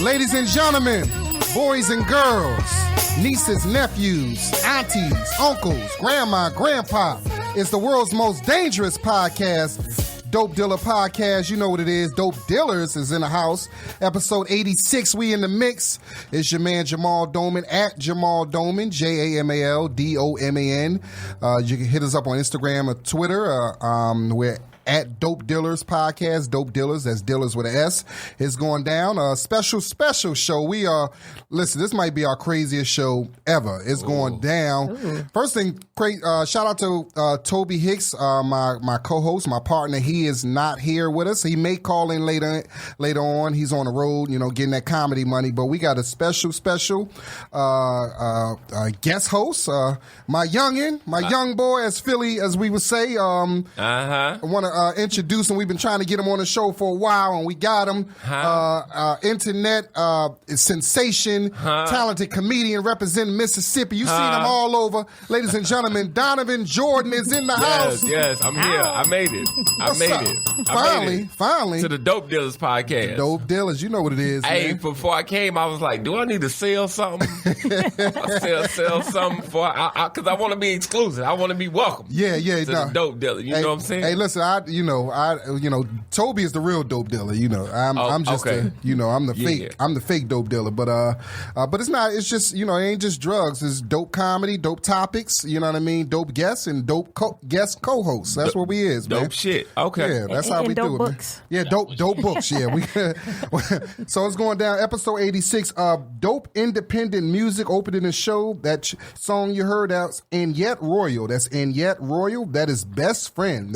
Ladies and gentlemen, boys and girls, nieces, nephews, aunties, uncles, grandma, grandpa, it's the world's most dangerous podcast, Dope Dealer Podcast. You know what it is. Dope Dealers is in the house. Episode 86, we in the mix. It's your man Jamal Doman, at Jamal Doman, JamalDoman. You can hit us up on Instagram or Twitter. We're at Dope Dealers Podcast. Dope Dealers, that's Dealers with an S. It's going down. A special show. We are, listen, this might be our craziest show ever. It's going down. Ooh. First thing, shout out to Tobe Hixx, my co-host, my partner. He is not here with us. He may call in later on. He's on the road, getting that comedy money. But we got a special guest host. My young boy, as Philly, as we would say. I want to introduce him. We've been trying to get him on the show for a while, and we got him. Internet sensation, talented comedian representing Mississippi. You've seen him all over. Ladies and gentlemen, Donnivin Jordan is in the house. Yes, I'm here. I made it. Finally. To the Dope Dealers Podcast. The Dope Dealers, you know what it is, Hey, man. before I came, I was like, do I need to sell something? sell something because I want to be exclusive. I want to be welcome. Yeah. To the Dope Dealer. You know what I'm saying? Hey, listen, Tobe is the real dope dealer. I'm just okay. I'm the fake. Yeah. I'm the fake dope dealer. But it's not. It's just it ain't just drugs. It's dope comedy, dope topics. You know what I mean? Dope guests and dope guest co-hosts. That's what we is, man. Dope shit. Okay. Yeah, that's how we do it. Books. Man. Yeah, dope books. Yeah, we. So it's going down. Episode 86. Dope independent music opening the show. That song you heard, that's And Yet Royal. That's And Yet Royal. That is Best Friend.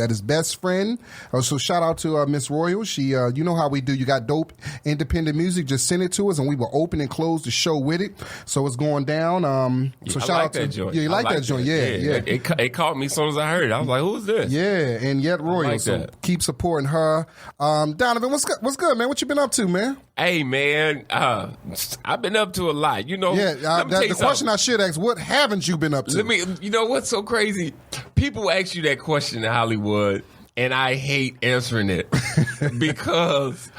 So shout out to Miss Royal. She, you know how we do. You got dope independent music. Just send it to us, and we will open and close the show with it. So it's going down. So shout out to that joint. Yeah, you like that joint? Yeah. It caught me as soon as I heard it. I was like, "Who's this?" Yeah, And Yet Royal. So keep supporting her. Donnivin, what's good, man? What you been up to, man? Hey, man, I've been up to a lot. Yeah. The question I should ask: what haven't you been up to? You know what's so crazy? People ask you that question in Hollywood. And I hate answering it because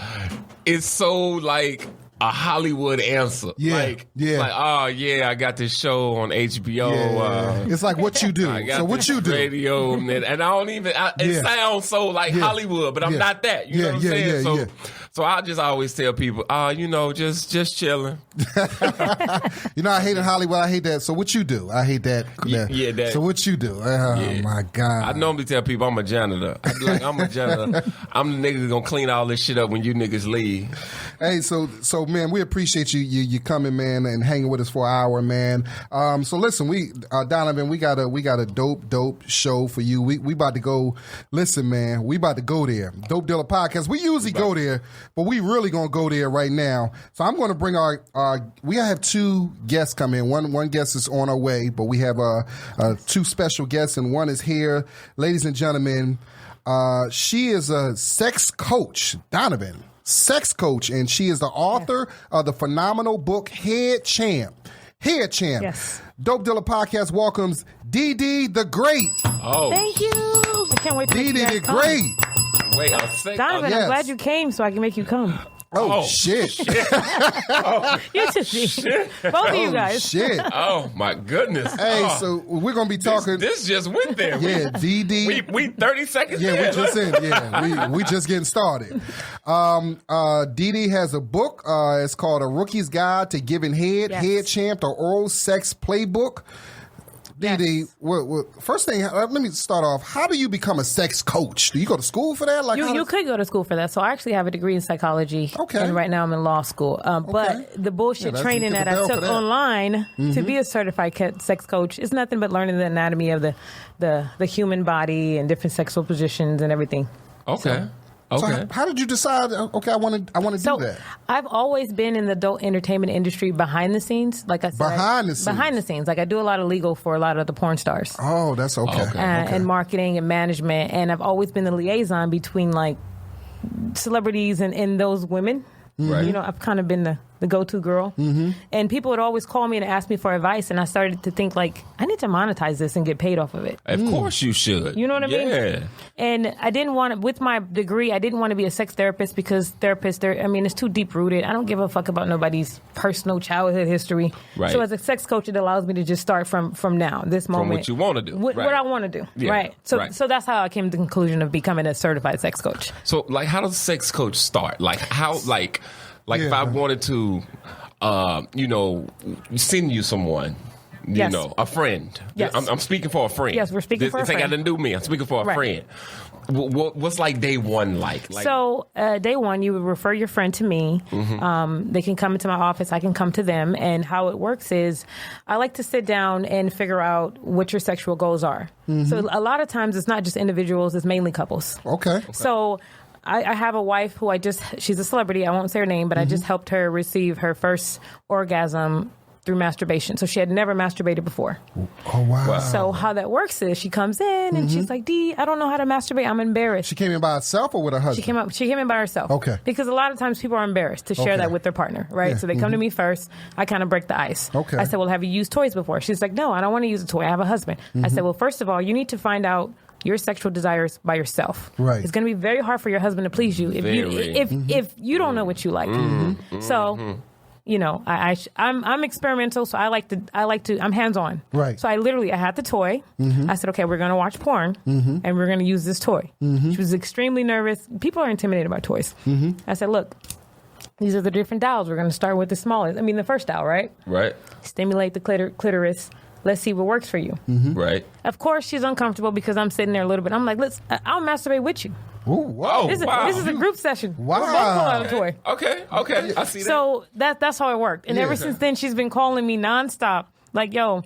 it's so like a Hollywood answer. Yeah. Like, oh yeah, I got this show on HBO. Yeah. It's like what you do. So what you do? Radio, and I don't even. It sounds so like Hollywood, but I'm not that. You know what I'm saying? So I just always tell people, just chilling. I hate in Hollywood. I hate that. So what you do? I hate that. Yeah, that. So what you do? Oh my God. I normally tell people I'm a janitor. I be like, I'm a janitor. I'm the nigga that's gonna clean all this shit up when you niggas leave. Hey, so man, we appreciate you coming, man, and hanging with us for an hour, man. So listen, Donnivin, we got a dope show for you. We about to go. Listen, man, we about to go there. Dope Dealer Podcast. We usually go there, but we really gonna go there right now. So I'm gonna bring we have two guests come in. One guest is on our way, but we have two special guests, and one is here, ladies and gentlemen. She is a sex coach, Donnivin. Sex coach, and she is the author of the phenomenal book HeadChamps. HeadChamps. Yes. Dope Dealer Podcast welcomes Dee Dee the Great. Oh, thank you. I can't wait to Dee Dee the Great. Wait a second. Donovan, I'm glad you came so I can make you come. Oh, shit. You just both of you guys. Shit. Oh, my goodness. Hey, so we're going to be talking. This just went there. Yeah, Dee Dee. We 30 seconds Yeah, in. we just in. Yeah, we just getting started. Dee Dee has a book. It's called A Rookie's Guide to Giving Head. Yes. HeadChamps, the Oral Sex Playbook. Dee Dee, first thing, let me start off. How do you become a sex coach? Do you go to school for that? You could go to school for that. So I actually have a degree in psychology. Okay. And right now I'm in law school. But the bullshit training that I took online to be a certified sex coach is nothing but learning the anatomy of the human body and different sexual positions and everything. Okay. So how did you decide? Okay, I want to do that. I've always been in the adult entertainment industry behind the scenes, like I said. Behind the scenes, like I do a lot of legal for a lot of the porn stars. Oh, that's okay. And marketing and management, and I've always been the liaison between like celebrities and those women. Right. I've kind of been the go-to girl. And people would always call me and ask me for advice, and I started to think, like, I need to monetize this and get paid off of it. Of course you should. You know what I mean? Yeah. And I didn't want to, with my degree, I didn't want to be a sex therapist because therapists, it's too deep-rooted. I don't give a fuck about nobody's personal childhood history. Right. So as a sex coach, it allows me to just start from now, this moment. From what you want to do. What I want to do, Yeah. right? So that's how I came to the conclusion of becoming a certified sex coach. So, like, how does a sex coach start? Like, how, like if I wanted to, send you someone, you know, a friend. Yes. I'm speaking for a friend. Yes, we're speaking for a friend. This ain't got nothing to do with me. I'm speaking for a friend. What's like day one like? So day one, you would refer your friend to me. They can come into my office. I can come to them. And how it works is I like to sit down and figure out what your sexual goals are. So a lot of times it's not just individuals. It's mainly couples. Okay. So I have a wife who she's a celebrity. I won't say her name, but I just helped her receive her first orgasm through masturbation. So she had never masturbated before. Oh, wow. So how that works is she comes in and she's like, Dee, I don't know how to masturbate. I'm embarrassed. She came in by herself or with her husband? She came in by herself. Okay. Because a lot of times people are embarrassed to share that with their partner, right? Yeah. So they come to me first. I kind of break the ice. Okay. I said, well, have you used toys before? She's like, no, I don't want to use a toy. I have a husband. I said, well, first of all, you need to find out your sexual desires by yourself. Right. It's going to be very hard for your husband to please you if you don't know what you like. So, I'm experimental, so I'm hands-on. Right. So I had the toy. I said, okay, we're going to watch porn, and we're going to use this toy. She was extremely nervous. People are intimidated by toys. I said, look, these are the different dials. We're going to start with the smallest. The first dial, right? Right. Stimulate the clitoris. Let's see what works for you. Right. Of course, she's uncomfortable because I'm sitting there a little bit. I'm like, I'll masturbate with you. Ooh, wow. This is a group session. Wow. We're both pull out a toy. Okay. I see that. So that's how it worked. And ever since then, she's been calling me nonstop. Like, yo,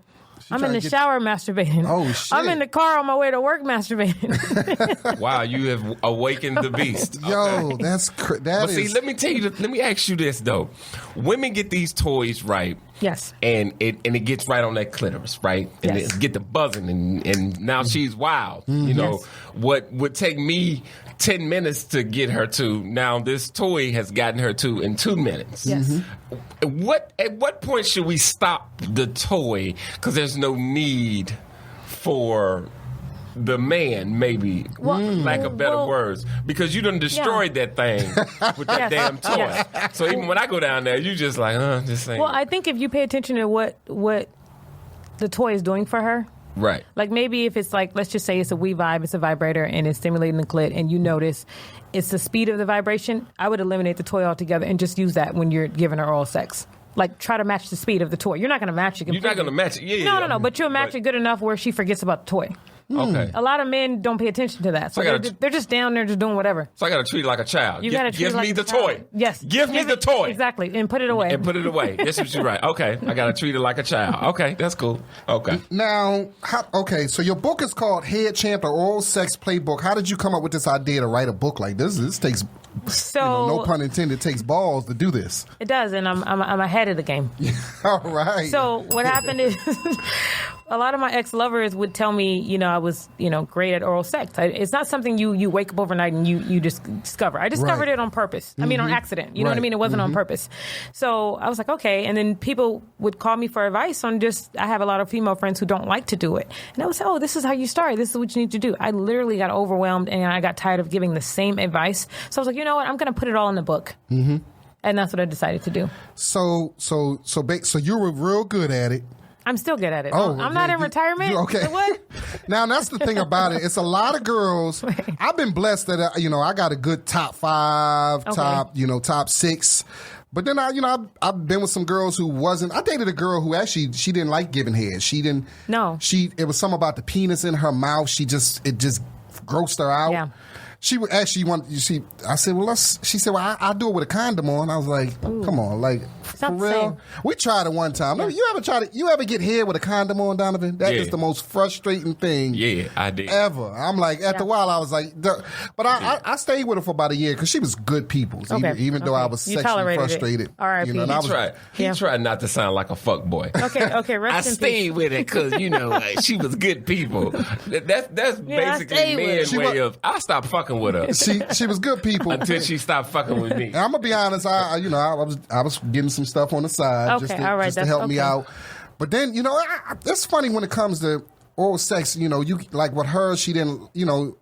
I'm in the shower masturbating. Oh, shit. I'm in the car on my way to work masturbating. Wow, you have awakened the beast. Yo, Okay. that See, let me ask you this though. Women get these toys right. Yes. And it gets right on that clitoris, right? And Yes. it get the buzzing and now she's wild. You know, Yes. what would take me 10 minutes to get her to, now this toy has gotten her to in 2 minutes. Yes. At what point should we stop the toy? Because there's no need for the man, maybe, lack of better words, because you done destroyed that thing with that damn toy. Yes. So even when I go down there, you just like, this ain't. Well, I think if you pay attention to what the toy is doing for her, right. like maybe if it's like, let's just say it's a Wii Vibe, it's a vibrator, and it's stimulating the clit, and you notice it's the speed of the vibration, I would eliminate the toy altogether and just use that when you're giving her oral sex. Like, try to match the speed of the toy. You're not going to match it completely. You're not going to match it. Yeah. No. But you'll match it good enough where she forgets about the toy. Okay. A lot of men don't pay attention to that. So they're just down there just doing whatever. So I got to treat it like a child. You got to treat it like me a the child. toy. Yes. Give me the toy. Exactly. And put it away. And put it away. That's what you're right. Okay. I got to treat it like a child. Okay. That's cool. Okay. Now, so your book is called HeadChamps, the Oral Sex Playbook. How did you come up with this idea to write a book like this? This takes, no pun intended, takes balls to do this. It does, and I'm ahead of the game. All right. So what happened is a lot of my ex-lovers would tell me, I was, great at oral sex. It's not something you wake up overnight and you just discover. I discovered it on purpose. I mean, on accident. You know what I mean? It wasn't on purpose. So I was like, okay. And then people would call me for advice on I have a lot of female friends who don't like to do it. And I would say, this is how you start. This is what you need to do. I literally got overwhelmed and I got tired of giving the same advice. So I was like, you know what? I'm going to put it all in the book. Mm-hmm. And that's what I decided to do. So you were real good at it. I'm still good at it. Oh, I'm not in retirement. Okay. What? Now, that's the thing about it. It's a lot of girls. I've been blessed that, I got a good top 5, top 6. But then I've been with some girls who wasn't. I dated a girl who actually, she didn't like giving head. She didn't. No. It was something about the penis in her mouth. It just grossed her out. Yeah. She would actually want. I said, well, she said, well, I'll do it with a condom on. I was like, come on, like for real. We tried it one time. Yeah. You ever tried it? You ever get head with a condom on, Donnivin? That is the most frustrating thing. Yeah, I did. Ever. I'm like, after a while, I was like, but I stayed with her for about a year because she was good people. Even though I was sexually frustrated. All right, he tried not to sound like a fuck boy. Okay. Rest I in stayed peace. with it because she was good people. That's basically man's way of. I stopped fucking with her. She was good people until she stopped fucking with me. And I'm gonna be honest. I was getting some stuff on the side just all right, just to help me out. But then, it's funny when it comes to oral sex, you like with her, she didn't,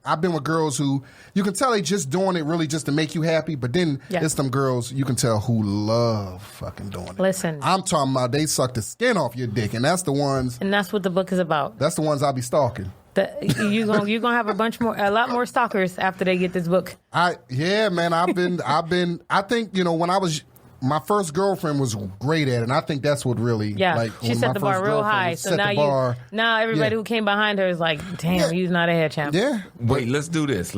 I've been with girls who, you can tell they just doing it really just to make you happy, but then it's them girls you can tell who love fucking doing it. Listen. I'm talking about they suck the skin off your dick, and that's the ones. And that's what the book is about. That's the ones I'll be stalking. You're gonna have a lot more stalkers after they get this book. I think, when I was, my first girlfriend was great at it, and I think that's what really, she set the bar real high. So now everybody who came behind her is like, damn, you're not a head champ. Yeah. Wait, let's do this.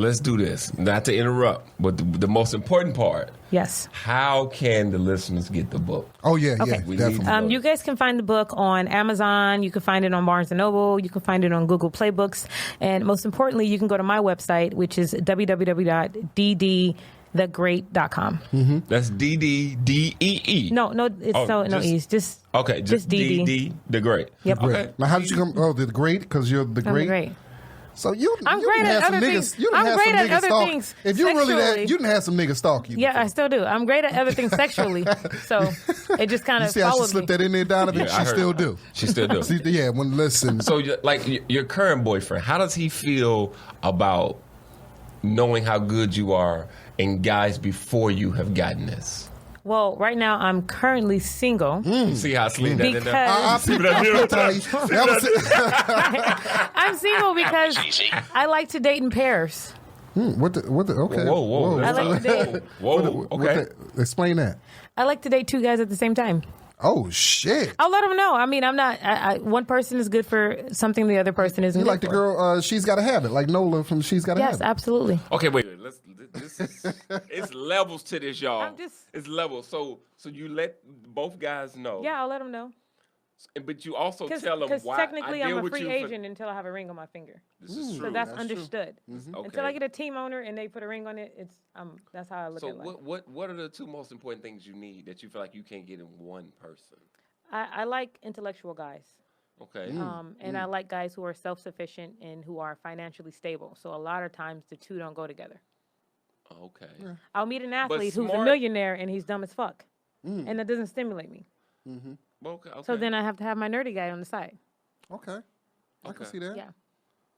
Not to interrupt, but the most important part. Yes. How can the listeners get the book? Oh, yeah, okay. definitely. You guys can find the book on Amazon. You can find it on Barnes & Noble. You can find it on Google Play Books. And most importantly, you can go to my website, which is www.ddthegreat.com. Mm-hmm. That's DDDEE. No, it's no E's. Just Dee Dee the Great. Yep. Okay. Now, how did you come? Oh, the Great, because you're the Great. I'm great. So I'm great at other things. I'm great at other things. If you really that, you didn't have some niggas stalk you. Yeah, before. I still do. I'm great at other things sexually. So it just kind of see how she slipped that in there, Donovan? Yeah, she still do. She still do. Listen. So, your current boyfriend, how does he feel about knowing how good you are and guys before you have gotten this? Well, right now I'm currently single. You see how I slid that in there? I'm single because I like to date in pairs. Okay. Whoa. I like to date. Okay. Explain that. I like to date two guys at the same time. Oh, shit. I'll let them know. I mean, I'm not. One person is good for something the other person isn't. You like the girl, She's Gotta Have It, like Nola from She's Gotta Have It. Yes, absolutely. Okay, wait. It's levels to this, y'all. It's levels. So you let both guys know. Yeah, I'll let them know. But you also tell them why. Because technically, I'm a free agent until I have a ring on my finger. This is true. So that's understood. Mm-hmm. Okay. Until I get a team owner and they put a ring on it, that's how I look at it. So what are the two most important things you need that you feel like you can't get in one person? I like intellectual guys. Okay. And I like guys who are self-sufficient and who are financially stable. So a lot of times the two don't go together. Okay. Yeah. I'll meet an athlete who's a millionaire and he's dumb as fuck. And that doesn't stimulate me. Mm-hmm. Okay. So then I have to have my nerdy guy on the side. Okay. I can see that. Yeah.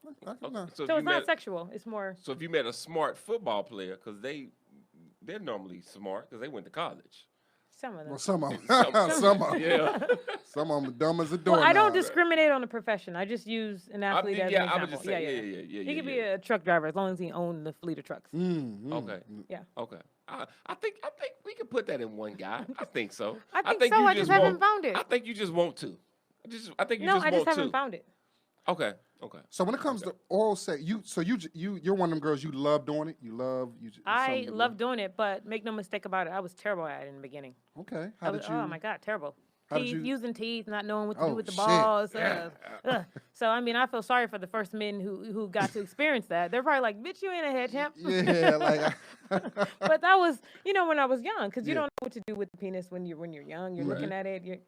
Okay. So it's not sexual. It's more. So if you met a smart football player, because they're normally smart because they went to college. Some of them. Well, some of them. Some of them. Yeah. Some of them are dumb as a door. Well, I don't discriminate on the profession. I just use an athlete as an example. I would just say, He could be a truck driver as long as he owned the fleet of trucks. Okay. Yeah. Okay. I think we could put that in one guy. I think so. I think so. I just haven't found it. I think you just want to. I just haven't found it. Okay. So when it comes to oral sex, you're one of them girls. You love doing it. I love doing it, but make no mistake about it. I was terrible at it in the beginning. Okay. Oh my God, terrible. Using teeth, not knowing what to do with the shit. balls. So I mean, I feel sorry for the first men who got to experience that. They're probably like, "Bitch, you ain't a head champ." Yeah, like. But that was, when I was young, because you don't know what to do with the penis when you're young. You're looking at it.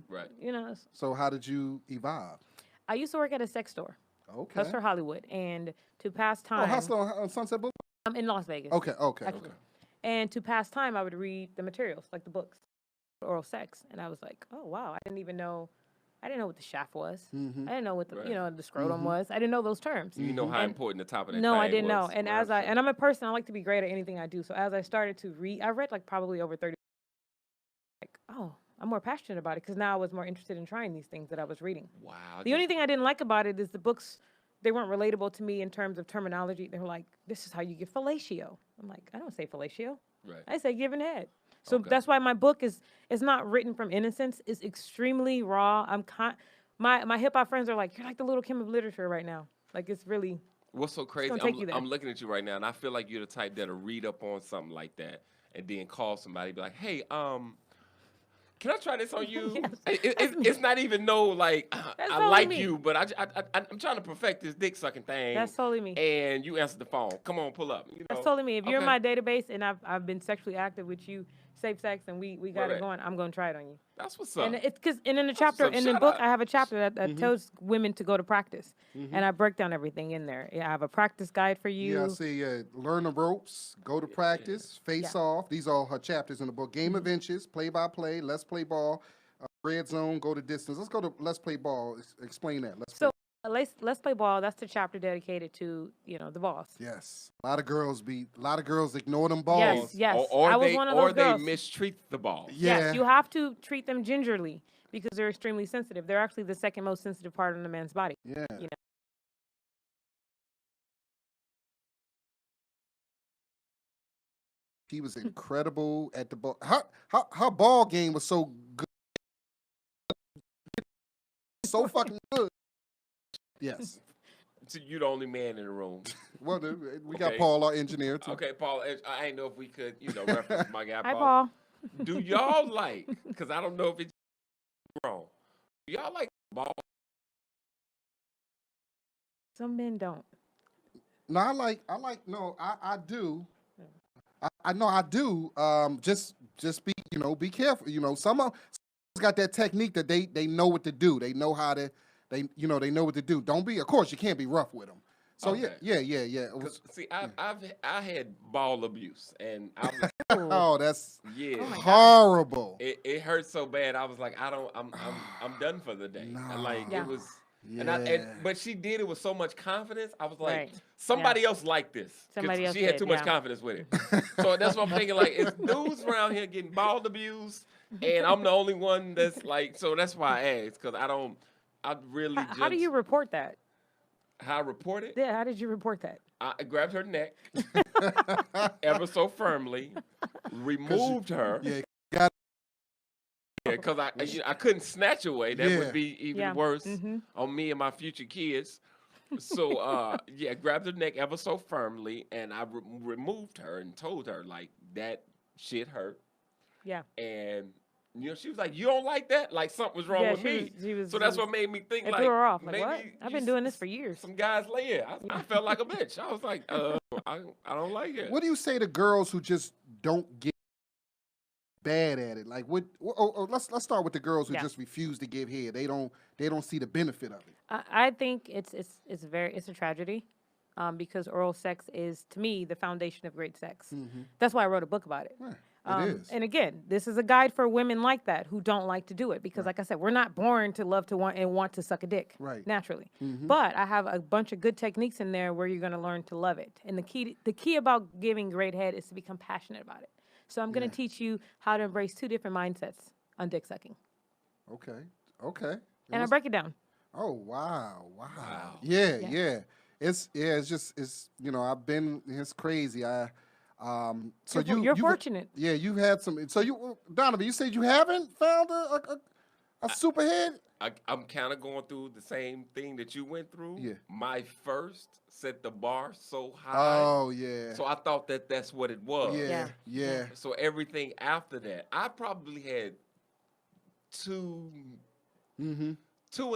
Right. So how did you evolve? I used to work at a sex store. Okay. Hustler Hollywood, and to pass time. Oh, Hustler on Sunset Boulevard. I'm in Las Vegas. Okay. And to pass time, I would read the materials, like the books, oral sex, and I was like, oh wow, I didn't know what the shaft was. I didn't know what the scrotum was. I didn't know those terms. You know how important the top of that. No, I didn't was. know. And I'm a person, I like to be great at anything I do. So as I started to read, I read like probably over 30. Like, oh, I'm more passionate about it because now I was more interested in trying these things that I was reading. Wow. The only thing I didn't like about it is the books, they weren't relatable to me in terms of terminology. They were like, this is how you get fellatio. I'm like, I don't say fellatio. Right. I say giving head. So that's why my book is not written from innocence. It's extremely raw. My hip hop friends are like, you're like the Little Kim of literature right now. Like it's really. What's so crazy? I'm looking at you right now, and I feel like you're the type that'll read up on something like that, and then call somebody, be like, hey, Can I try this on you? Yes. It's not even no like I totally like me. you, but I'm trying to perfect this dick sucking thing. That's totally me. And you answer the phone. Come on, pull up. That's totally me. If you're in my database and I've been sexually active with you, safe sex, and we got it going, I'm gonna try it on you. That's what's up. And it's because in the chapter in the book I have a chapter that tells women to go to practice, and I break down everything in there. I have a practice guide for you. Yeah, I see. Learn the ropes, go to practice, face off. These are all her chapters in the book. Game of inches, play by play, let's play ball, red zone, go to distance. Let's go to let's play ball. Explain that. Let's play ball. That's the chapter dedicated to the boss. Yes, a lot of girls ignore them balls. Yes. Or I was one of those girls. They mistreat the ball. Yeah. Yes, you have to treat them gingerly because they're extremely sensitive. They're actually the second most sensitive part on a man's body. Yeah. She was incredible at the ball. Her ball game was so good. So fucking good. Yes. So you the only man in the room. Well, we got Paul, our engineer, too. Okay, Paul. I ain't know if we could, reference my guy, Hi, Paul. Do y'all like? Because I don't know if it's wrong. Do y'all like ball? Some men don't. No, I do. I know I do. Just be careful. Some of got that technique that they know what to do. They know how to. They know what to do. Don't be. Of course, you can't be rough with them. So Okay. yeah. See, I had ball abuse, and I was Oh, that's horrible. horrible. It hurt so bad. I was like, I'm done for the day. No. Like Yeah. it was. Yeah. But she did it with so much confidence. I was like, Right. somebody else liked this. 'Cause Somebody else she had did, too much yeah. confidence with it. So that's what I'm thinking. Like, it's dudes around here getting ball abused, and I'm the only one that's like. So that's why I asked, because I really just. How do you report that? How I report it? Yeah, how did you report that? I grabbed her neck ever so firmly, removed her. Yeah. Yeah, because I couldn't snatch away. That Yeah. would be even Yeah. worse on me and my future kids. So, grabbed her neck ever so firmly, and I removed her and told her, like, that shit hurt. Yeah. And, she was like, you don't like that? Like, something was wrong with me. She So that's what made me think, It like, threw her off. Like, maybe what? I've been doing this for years. Some guys lay it. I felt like a bitch. I was like, I don't like it. What do you say to girls who just don't get bad at it? Like, let's start with the girls who just refuse to give head. They don't see the benefit of it. I think it's a tragedy, because oral sex is, to me, the foundation of great sex. That's why I wrote a book about it. Yeah, it is. And again, this is a guide for women like that who don't like to do it because, like I said, we're not born to love to want to suck a dick naturally. But I have a bunch of good techniques in there where you're going to learn to love it. And the key about giving great head is to become passionate about it. So I'm going to teach you how to embrace two different mindsets on dick sucking. Okay. And I break it down. Oh wow. Yeah. It's I've been. It's crazy. So you're fortunate. Yeah, you had some. So Donovan, you said you haven't found a superhead. I'm kind of going through the same thing that you went through. Yeah. My first set the bar so high. Oh yeah. So I thought that's what it was. Yeah. So everything after that, I probably had two in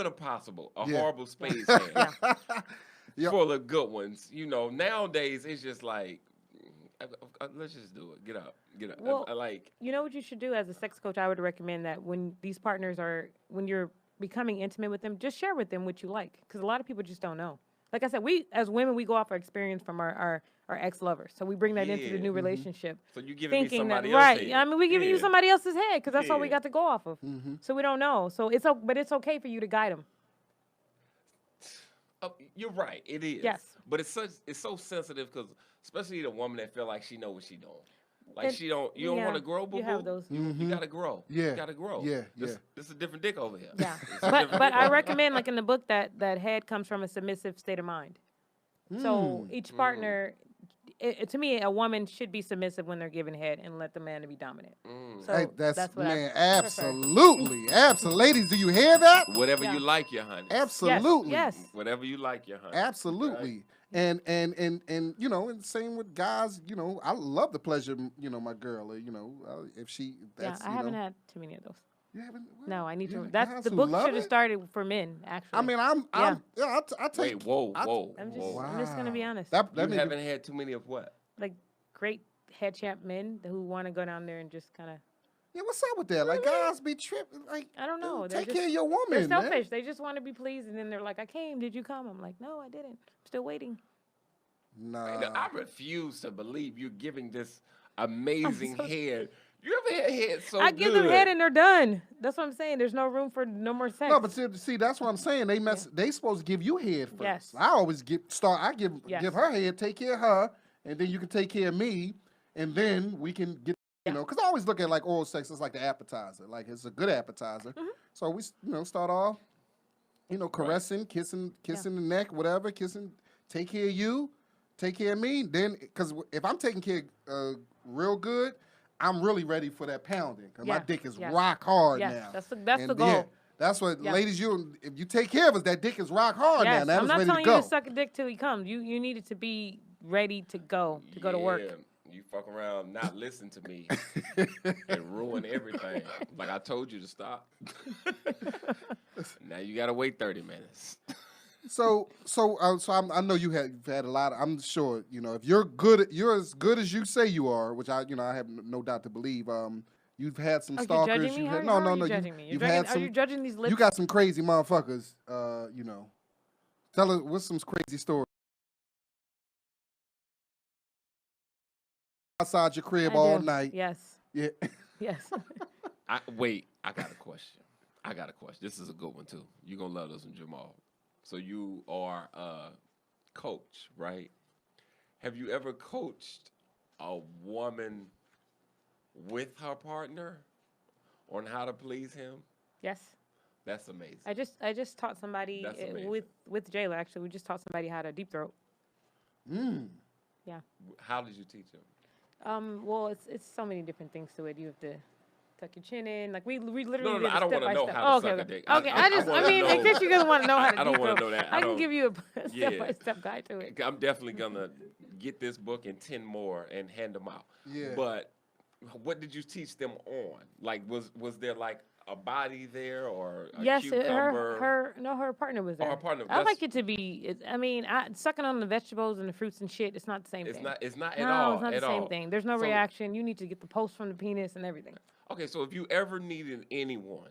a possible, horrible space hand full of good ones. Nowadays it's just like, let's just do it. Get up. Well, I like. You know what you should do as a sex coach? I would recommend that when these partners when you're becoming intimate with them, just share with them what you like, because a lot of people just don't know. Like I said, we as women, we go off our experience from our ex-lovers, so we bring that into the new relationship. So you giving me thinking somebody that else's right? head. I mean, we giving you somebody else's head because that's all we Yeah. got to go off of. So we don't know. So but it's okay for you to guide them. Oh, you're right. It is. Yes. But it's so sensitive, because especially the woman that feel like she know what she doing. Like And- you don't want to grow, boo. You have those. You gotta grow. Yeah. You gotta grow. Yeah, This is a different dick over here. Yeah, It's a but different dick I over here. recommend, like in the book, that head comes from a submissive state of mind. So each partner, to me, a woman should be submissive when they're giving head and let the man to be dominant. So Hey, that's what man, I prefer. absolutely. Ladies, do you hear that? Whatever Yeah. you like, your honey. Absolutely. Yes. Whatever you like, your honey. Absolutely. And and same with guys, I love the pleasure, my girl, if she, Yeah, that's, I haven't had too many of those. You haven't? What? No, I need You to. have That's guys the who book love should have it? started for men. Actually, I mean, I take. Wait, whoa. I'm just gonna be honest. That You nigga- haven't had too many of what? Like great head champ men who want to go down there and just kind of. Yeah, what's up with that? Like guys be tripping. Like I don't know. dude, They're take just- care of your woman. They're man. selfish. They just want to be pleased, and then they're like, "I came. Did you come?" I'm like, "No, I didn't. I'm still waiting." Nah. No, I refuse to believe you're giving this amazing head. You ever had head so I good? give them head and they're done. That's what I'm saying. There's no room for no more sex. No, but see, that's what I'm saying. They supposed to give you head first. Yes. I always give Yes. give her head, take care of her, and then you can take care of me, and then we can get because I always look at like oral sex as like the appetizer, like it's a good appetizer. Mm-hmm. So we start off, caressing, kissing the neck, whatever, kissing, take care of you, take care of me. Then because if I'm taking care real good, I'm really ready for that pounding because my dick is rock hard now. That's the goal. Yeah, that's what, ladies. If you take care of us, that dick is rock hard now. That I'm is not ready telling to go. you to suck a dick till he comes. You need it to be ready to go to work. You fuck around, not listen to me, and ruin everything. Like I told you to stop. Now you gotta wait 30 minutes. So I know you've had a lot. I'm sure if you're as good as you say you are, which I have no doubt to believe. You've had some stalkers. You judging me? Had, How no. are you judging me? You've had some. Are you judging these lips? You got some crazy motherfuckers. Tell us what's some crazy stories. Outside your crib all night. Yes. Yeah. Yes. I got a question. This is a good one too. You're gonna love this one, Jamal. So you are a coach, right? Have you ever coached a woman with her partner on how to please him? Yes. That's amazing. I just taught somebody That's amazing. with Jayla. Actually, we just taught somebody how to deep throat. Yeah. How did you teach him? Well, it's so many different things to it. You have to tuck your chin in. Like we literally. No, I don't want to know how to suck a dick. Okay, in case you guys want to know how to. I don't want to know that. I can give you a step-by-step guide to it. I'm definitely gonna get this book and 10 more and hand them out. Yeah. But what did you teach them on? Like, was there like a body there or a cucumber? Her partner was there. Oh, her partner. I like it to be. Sucking on the vegetables and the fruits and shit. It's not the same thing. It's not at all. No, it's not at the same all. thing. There's no reaction. You need to get the post from the penis and everything. Okay, so if you ever needed anyone,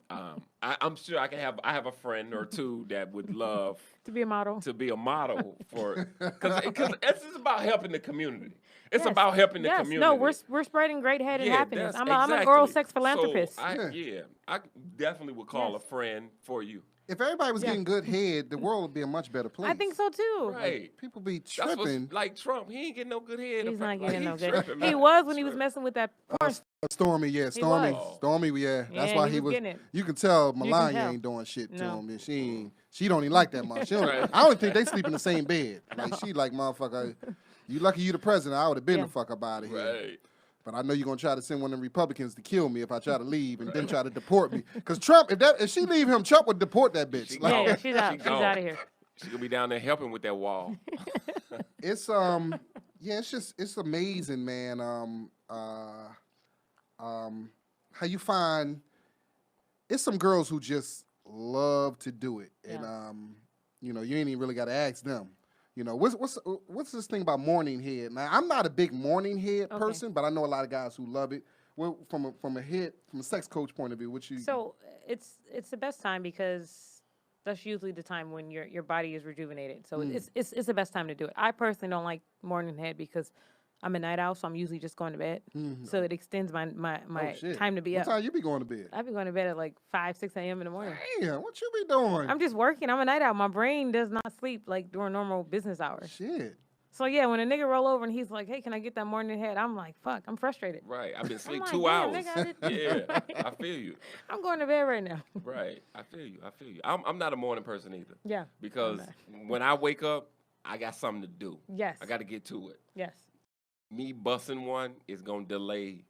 I'm sure I have a friend or two that would love to be a model for because it's about helping the community. It's about helping the community. No, we're spreading great head and happiness. I'm exactly. an oral sex philanthropist. So I definitely would call a friend for you. If everybody was getting good head, the world would be a much better place. I think so too. Right. People be That's tripping. like Trump. He ain't getting no good head. He's not getting no tripping, good. man. He was when he was messing with that porn. Stormy, yeah, Stormy, was. Stormy, yeah. That's Yeah, why he he was was. getting it. You can tell Melania tell. ain't doing shit to No. him, and she don't even like that much. She don't, Right. I don't think they sleep in the same bed. Like she like motherfucker. You lucky you the president. I would have been the fuck up out of here. Right. But I know you're gonna try to send one of them Republicans to kill me if I try to leave and then try to deport me. Because Trump, if she leave him, Trump would deport that bitch. Yeah, she's out. She's gone. out of here. She gonna be down there helping with that wall. It's it's amazing, man. How you find it's some girls who just love to do it, and you ain't even really got to ask them. What's this thing about morning head? Now I'm not a big morning head person, but I know a lot of guys who love it. Well, from a sex coach point of view, which you So it's the best time because that's usually the time when your body is rejuvenated. So it's the best time to do it. I personally don't like morning head because I'm a night owl, so I'm usually just going to bed. So it extends my time to be up. What time you be going to bed? I've been going to bed at like 5, 6 a.m. in the morning. Damn, what you be doing? I'm just working. I'm a night owl. My brain does not sleep like during normal business hours. Shit. So yeah, when a nigga roll over and he's like, "Hey, can I get that morning head?" I'm like, "Fuck, I'm frustrated." Right. I've been asleep like, 2 damn, hours. nigga, I Yeah, I feel you. I'm going to bed right now. Right. I feel you. I'm not a morning person either. Yeah. Because when I wake up, I got something to do. Yes. I got to get to it. Yes. Me busting one is going to delay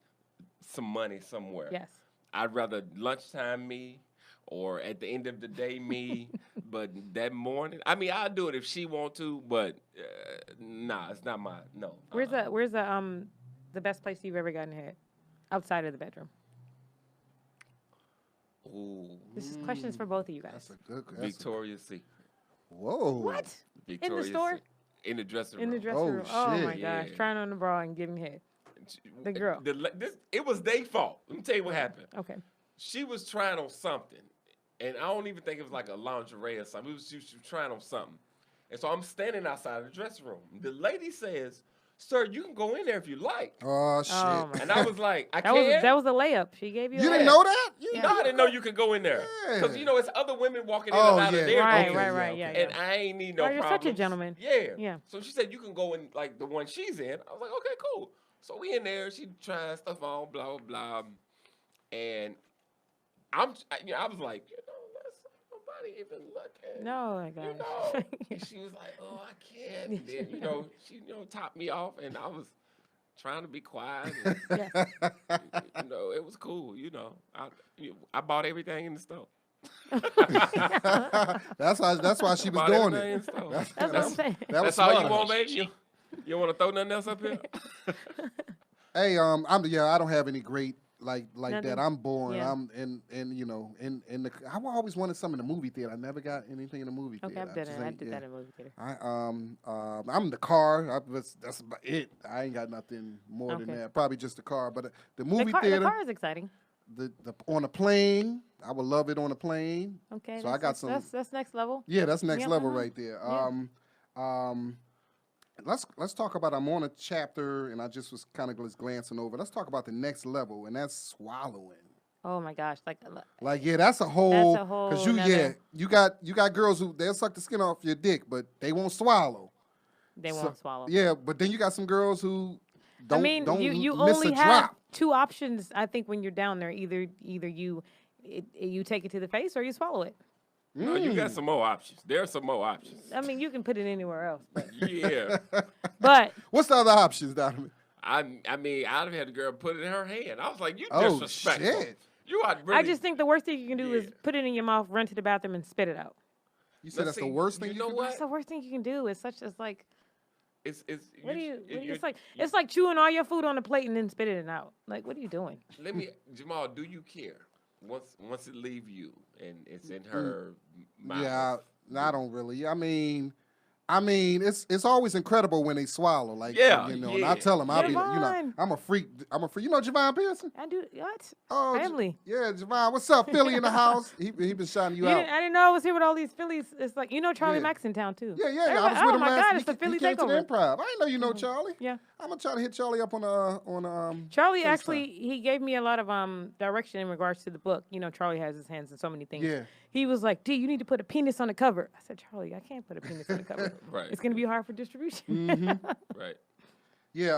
some money somewhere. Yes. I'd rather lunchtime me or at the end of the day me, but that morning, I mean, I'll do it if she want to, but nah, it's not my, no. Where's the best place you've ever gotten head outside of the bedroom? Ooh. This is questions for both of you guys. That's a good. Victoria's Secret. Whoa. What? Victoria's store? Secret. In the dressing room. In the dressing room. Oh shit. my gosh! Yeah. Trying on the bra and giving head. The girl. It was their fault. Let me tell you what happened. Okay. She was trying on something, and I don't even think it was like a lingerie or something. She was trying on something. And so I'm standing outside of the dressing room. The lady says, "Sir, you can go in there if you like." Oh shit. Oh, my And I was like, "I That can't." was a layup. She gave you. You a didn't layup. know that? No, I didn't know you could go in there. Because, Yeah. it's other women walking in Oh, and out yeah. of there. Right, going, right, yeah. And I ain't need no Oh, you're problems. such a gentleman. Yeah. Yeah. So she said, you can go in, like, the one she's in. I was like, okay, cool. So we in there. She trying stuff on, blah, blah, blah. And I was like, let's nobody even looking. No, my gosh. And she was like, oh, I can't. And then, she, topped me off. And I was trying to be quiet. And, Yeah. it was cool, I bought everything in the store. That's why she was Bought doing everything in it. the store. That's what I'm saying. That's all you want, baby? You want to throw nothing else up here? Hey, I don't have any great like Nothing. that. I'm boring. Yeah. I'm in the. I always wanted something in the movie theater. I never got anything in the movie Okay, theater. I did that in movie theater. I'm in the car. That's about it. I ain't got nothing more than Okay. that. Probably just the car. But the movie The theater, car is exciting. the on a plane. I would love it on a plane. Okay. So I got some. That's next level. Yeah, that's next Yeah, level uh-huh. right there. Yeah. Let's talk about. I'm on a chapter, and I just was kind of just glancing over. Let's talk about the next level, and that's swallowing. Oh my gosh! Like that's a whole. whole Because nother- you got girls who they'll suck the skin off your dick, but they won't swallow. they won't swallow. Yeah, but then you got some girls who don't. You miss only a have drop. two options. I think when you're down there, either you take it to the face or you swallow it. No, you got some more options. There are some more options. I mean, you can put it anywhere else, but, Yeah. but What's the other options, Donovan? I mean, I'd have had the girl put it in her hand. I was like, you Oh, disrespectful. shit. You are really. I just think the worst thing you can do is Yeah. put it in your mouth, run to the bathroom, and spit it out. You said Now, that's the see, worst thing you you know can what? That's the worst thing you can do. It's like It's what do you? you- It's like chewing all your food on a plate and then spitting it out. Like, what are you doing? Let me, Jamal. Do you care once it leave you and it's in her mouth? Yeah, I don't really. I mean, it's always incredible when they swallow. Like, Yeah, and yeah. I tell them, I'll be, Javon. I'm a freak. You know Javon Pearson? I do what? Oh, Family. Yeah, Javon. What's up, Philly in the house? He been shouting you out. I didn't know I was here with all these Phillies. It's like Charlie Yeah. Mack's in town too. Yeah. I was Everybody- with oh him my last. God, it's the Philly he came to the takeover. Improv. I didn't know you know Charlie. Yeah. I'm gonna try to hit Charlie up on Charlie FaceTime. actually he gave me a lot of direction in regards to the book. Charlie has his hands in so many things. Yeah. He was like, "Dee, you need to put a penis on the cover." I said, "Charlie, I can't put a penis on the cover. Right. It's gonna be hard for distribution." Right. Yeah.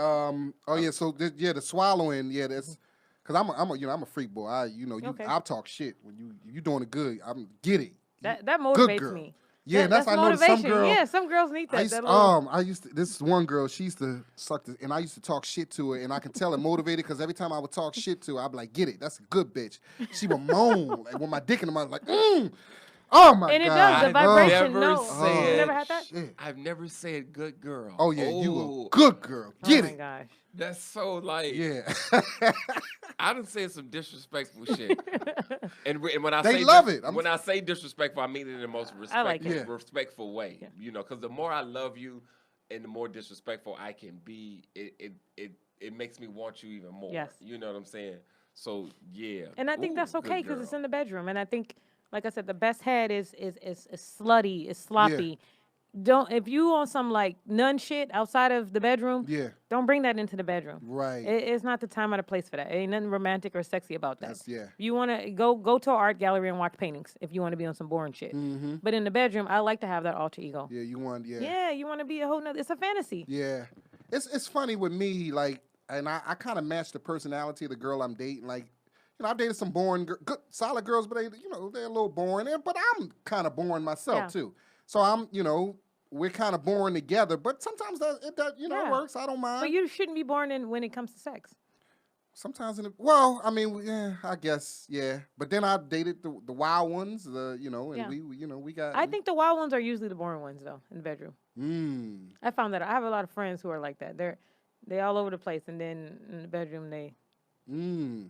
Oh yeah. So the swallowing. Yeah. That's because I'm a freak boy. Okay. I'll talk shit when you doing it good. I'm get it. That motivates girl. me. Yeah, that's I noticed some motivation. girl. Yeah, some girls need that. I used to. This one girl, she used to suck this, and I used to talk shit to her, and I can tell her motivated because every time I would talk shit to her, I'd be like, "Get it? That's a good bitch." She would moan like with my dick in her mouth, like, "Oh my And it god!" does, the vibration. never No, said you never had that? Shit. I've never said good girl. Oh yeah, you Oh, a good girl. Get Oh my it? gosh. That's so like. Yeah. I done said some disrespectful shit. And when I They say love it. When I say disrespectful, I mean it in the most like it. Yeah. respectful way. Yeah. Because the more I love you and the more disrespectful I can be, it makes me want you even more. Yes. You know what I'm saying? So yeah. And I think Ooh, that's good okay because it's girl. in the bedroom. And I think, like I said, the best head is slutty, is sloppy. Don't if you on some like nun shit outside of the bedroom, Yeah. don't bring that into the bedroom. Right. It's not the time or the place for that. Ain't nothing romantic or sexy about that. Yeah. You want to go to an art gallery and watch paintings if you want to be on some boring shit. But in the bedroom, I like to have that alter ego. Yeah. You want. Yeah. Yeah, you want to be a whole nother. It's a fantasy. Yeah. It's funny with me, like, and I kind of match the personality of the girl I'm dating. Like, I've dated some boring, good, solid girls, but they're a little boring. But I'm kind of boring myself Yeah. too. So I'm, we're kind of boring together. But sometimes it Yeah. works. I don't mind. But you shouldn't be boring when it comes to sex. Sometimes I guess, yeah. But then I dated the wild ones, and Yeah. we got. I think the wild ones are usually the boring ones though in the bedroom. Mm. I found that I have a lot of friends who are like that. They all over the place, and then in the bedroom they. Mm.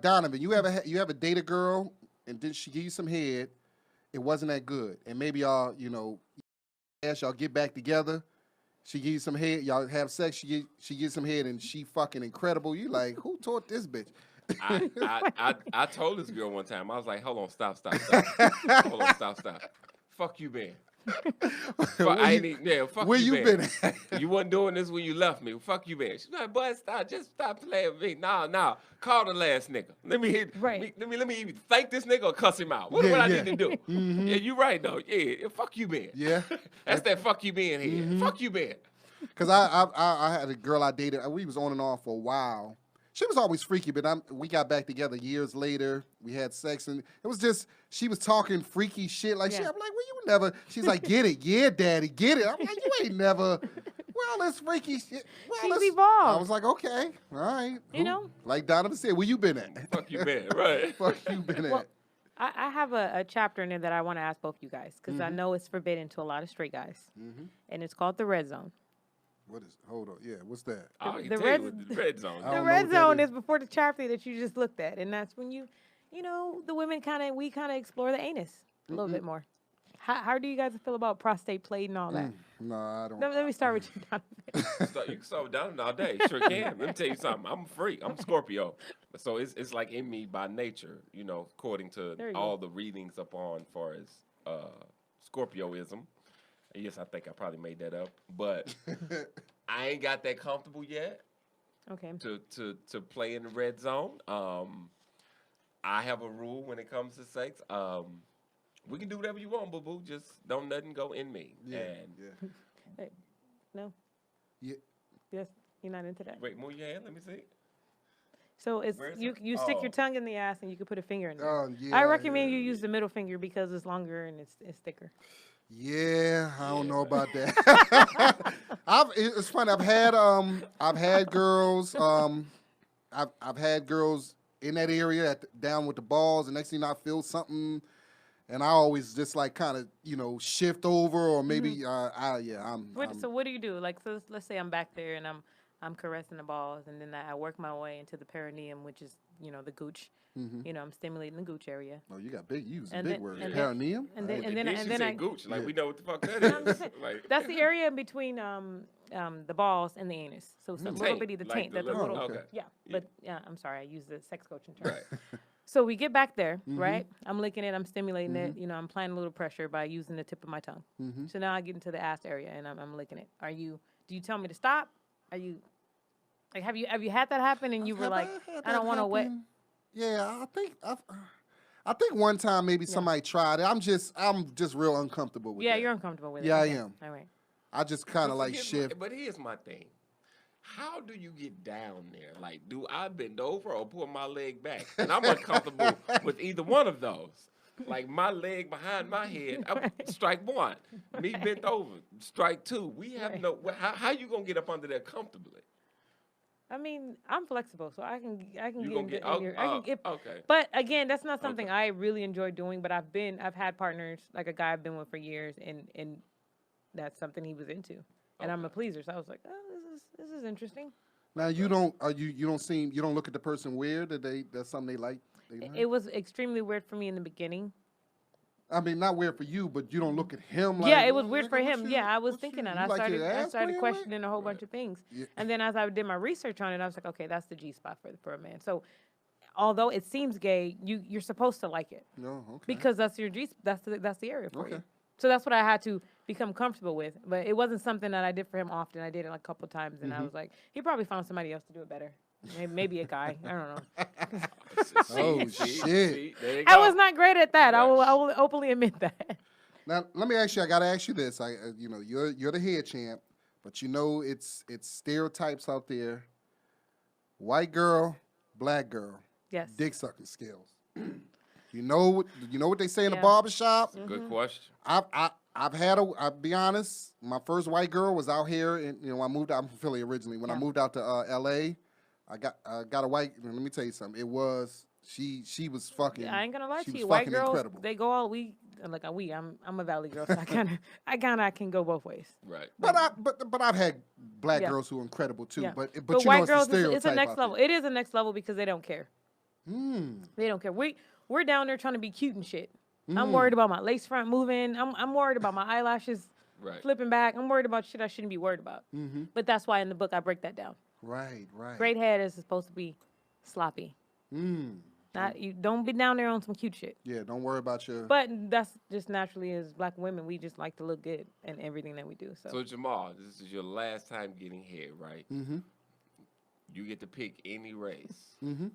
Donovan, you ever date a girl and did she give you some head? It wasn't that good, and maybe y'all get back together. She give you some head, y'all have sex. She gives some head, and she fucking incredible. You like, who taught this bitch? I told this girl one time. I was like, hold on, stop. Hold on, stop. Fuck you, man. Fuck you been at? You wasn't doing this when you left me. Fuck you, man. She's like, boy, just stop playing with me. Nah. Call the last nigga. Let me either thank this nigga or cuss him out. What I need to do? Mm-hmm. Yeah, you right though. Yeah, fuck you, man. Yeah, that's that fuck you, man here. Mm-hmm. Fuck you, man. Because I had a girl I dated. We was on and off for a while. She was always freaky, but we got back together years later. We had sex, and it was just, she was talking freaky shit. Like, I'm like, well, you never. She's like, get it. Yeah, daddy, get it. I'm like, you ain't never. Well, that's freaky shit. Well, she's evolved. I was like, okay, all right. You know? Like Donovan said, where you been at? Fuck you been, right. Fuck you been at. I have a chapter in there that I want to ask both you guys, because I know it's forbidden to a lot of straight guys. Mm-hmm. And it's called the red zone. What is? Hold on. Yeah, what's that? The red zone. The red zone is before the chapter that you just looked at, and that's when the women we explore the anus a little bit more. How do you guys feel about prostate plate and all that? No, I don't. Let me start with you, Donovan. You can start with Donovan all day. Sure can. Let me tell you something. I'm a freak. I'm a Scorpio. So it's like in me by nature, according to all the readings upon far as Scorpioism. Yes, I think I probably made that up, but I ain't got that comfortable yet. Okay. To play in the red zone. I have a rule when it comes to sex. We can do whatever you want, boo-boo. Just don't nothing go in me. Yeah. Hey, no. Yeah. Yes, you're not into that. Wait, move your hand. Let me see. So it's you stick your tongue in the ass and you can put a finger in there. Yeah, I recommend you use the middle finger because it's longer and it's thicker. Yeah, I don't know about that. It's funny. I've had girls. I've had girls in that area down with the balls, and next thing I feel something, and I always just like kind of shift over, or maybe So what do you do? Like, so let's say I'm back there and I'm caressing the balls, and then I work my way into the perineum, which is the gooch. Mm-hmm. I'm stimulating the gooch area. Oh, you got big. You use a big word. Perineum. And then I gooch. Like we know what the fuck that is. Like, that's the area in between the balls and the anus. So it's a little bitty the taint. That's a little. Okay. Yeah, but I'm sorry, I used the sex coaching term. Right. So we get back there, right? I'm licking it. I'm stimulating it. I'm applying a little pressure by using the tip of my tongue. Mm-hmm. So now I get into the ass area and I'm licking it. Do you tell me to stop? Are you like have you had that happen and you were like, I don't want to wet? Yeah, I think one time maybe somebody tried it. I'm just real uncomfortable with it. Yeah, you're uncomfortable with it. Yeah, I am. All right. I just kind of like shift. But here's my thing. How do you get down there? Like, do I bend over or pull my leg back? And I'm uncomfortable with either one of those. Like, my leg behind my head, strike one. Me bent over, strike two. We have how you going to get up under there comfortably? I mean, I'm flexible, so I can get okay. But again, that's not something I really enjoy doing. But I've had partners, like a guy I've been with for years, and that's something he was into, and I'm a pleaser, so I was like, oh, this is interesting. Now you don't look at the person weird that's something they like. It was extremely weird for me in the beginning. I mean, not weird for you, but you don't look at him like... Yeah, it was weird for him. I was thinking that. I started questioning a whole bunch of things. Yeah. And then as I did my research on it, I was like, okay, that's the G spot for a man. So although it seems gay, you're supposed to like it. No, okay. Because that's your G, that's the area for you. So that's what I had to become comfortable with. But it wasn't something that I did for him often. I did it like a couple of times, and I was like, he probably found somebody else to do it better. Maybe a guy. I don't know. Oh, shit. I was not great at that. I will openly admit that. Now, let me ask you. I got to ask you this. You're the head champ, but it's stereotypes out there. White girl, black girl. Yes. Dick sucking skills. You know what they say in the barbershop? Good question. I'll be honest, my first white girl was out here, and I moved out. I'm from Philly originally. When I moved out to L.A., I got a white. Let me tell you something. It was she was fucking. I ain't gonna lie to you. White girls, incredible. They go all I'm a Valley girl, so I can go both ways. Right. But I've had black girls who are incredible too. Yeah. But white girls, it's a next level. It is a next level because they don't care. They don't care. We're down there trying to be cute and shit. I'm worried about my lace front moving. I'm worried about my eyelashes flipping back. I'm worried about shit I shouldn't be worried about. But that's why in the book I break that down. Right. Great head is supposed to be sloppy. Not you. Don't be down there on some cute shit. Yeah, don't worry about your. But that's just naturally as black women, we just like to look good in everything that we do. So Jamal, this is your last time getting head, right? Mm-hmm. You get to pick any race. Mm-hmm.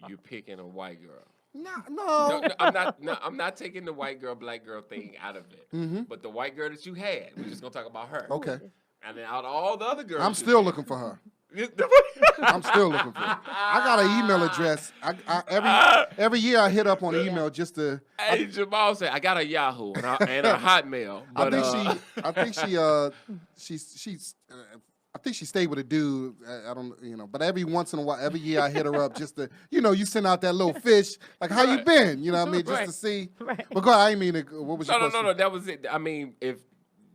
You're picking a white girl. No, I'm not taking the white girl, black girl thing out of it. Mm-hmm. But the white girl that you had, we're just gonna talk about her. Okay. And then out of all the other girls, I'm still looking for her. I'm still looking for her. I got an email address. Every year I hit up on email just to. Hey, Jamal said I got a Yahoo and a Hotmail. But, I think she stayed with a dude. I don't, but every once in a while, every year I hit her up just to, you send out that little fish. Like, how you been? You know what I mean? Just to see. Right. But God, I didn't mean to. What was your question? No. That was it. I mean, if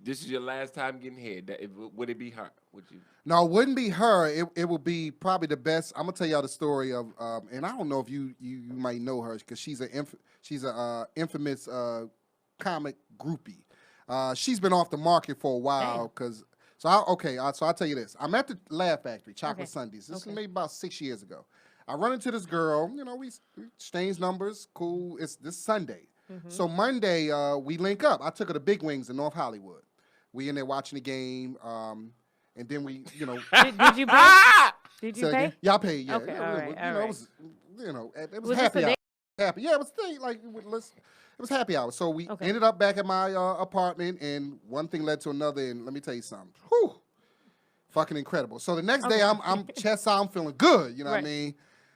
this is your last time getting head, would it be her? Would you? No, it wouldn't be her. It would be probably the best. I'm gonna tell y'all the story of, and I don't know if you might know her because she's a infamous comic groupie. She's been off the market for a while because. So I'll tell you this. I'm at the Laugh Factory, Chocolate Sundays. This is maybe about 6 years ago. I run into this girl. We exchange numbers. Cool. It's this Sunday. Mm-hmm. So Monday we link up. I took her to Big Wings in North Hollywood. We in there watching the game. And then we, Did you pay? Did you pay? Yeah, I paid. Yeah. Okay. All right. It was happy hour. Happy. Yeah, it was it was happy hour. So we ended up back at my apartment, and one thing led to another. And let me tell you something. Whew, fucking incredible. So the next day, I'm chest out, I'm feeling good. You know what I mean?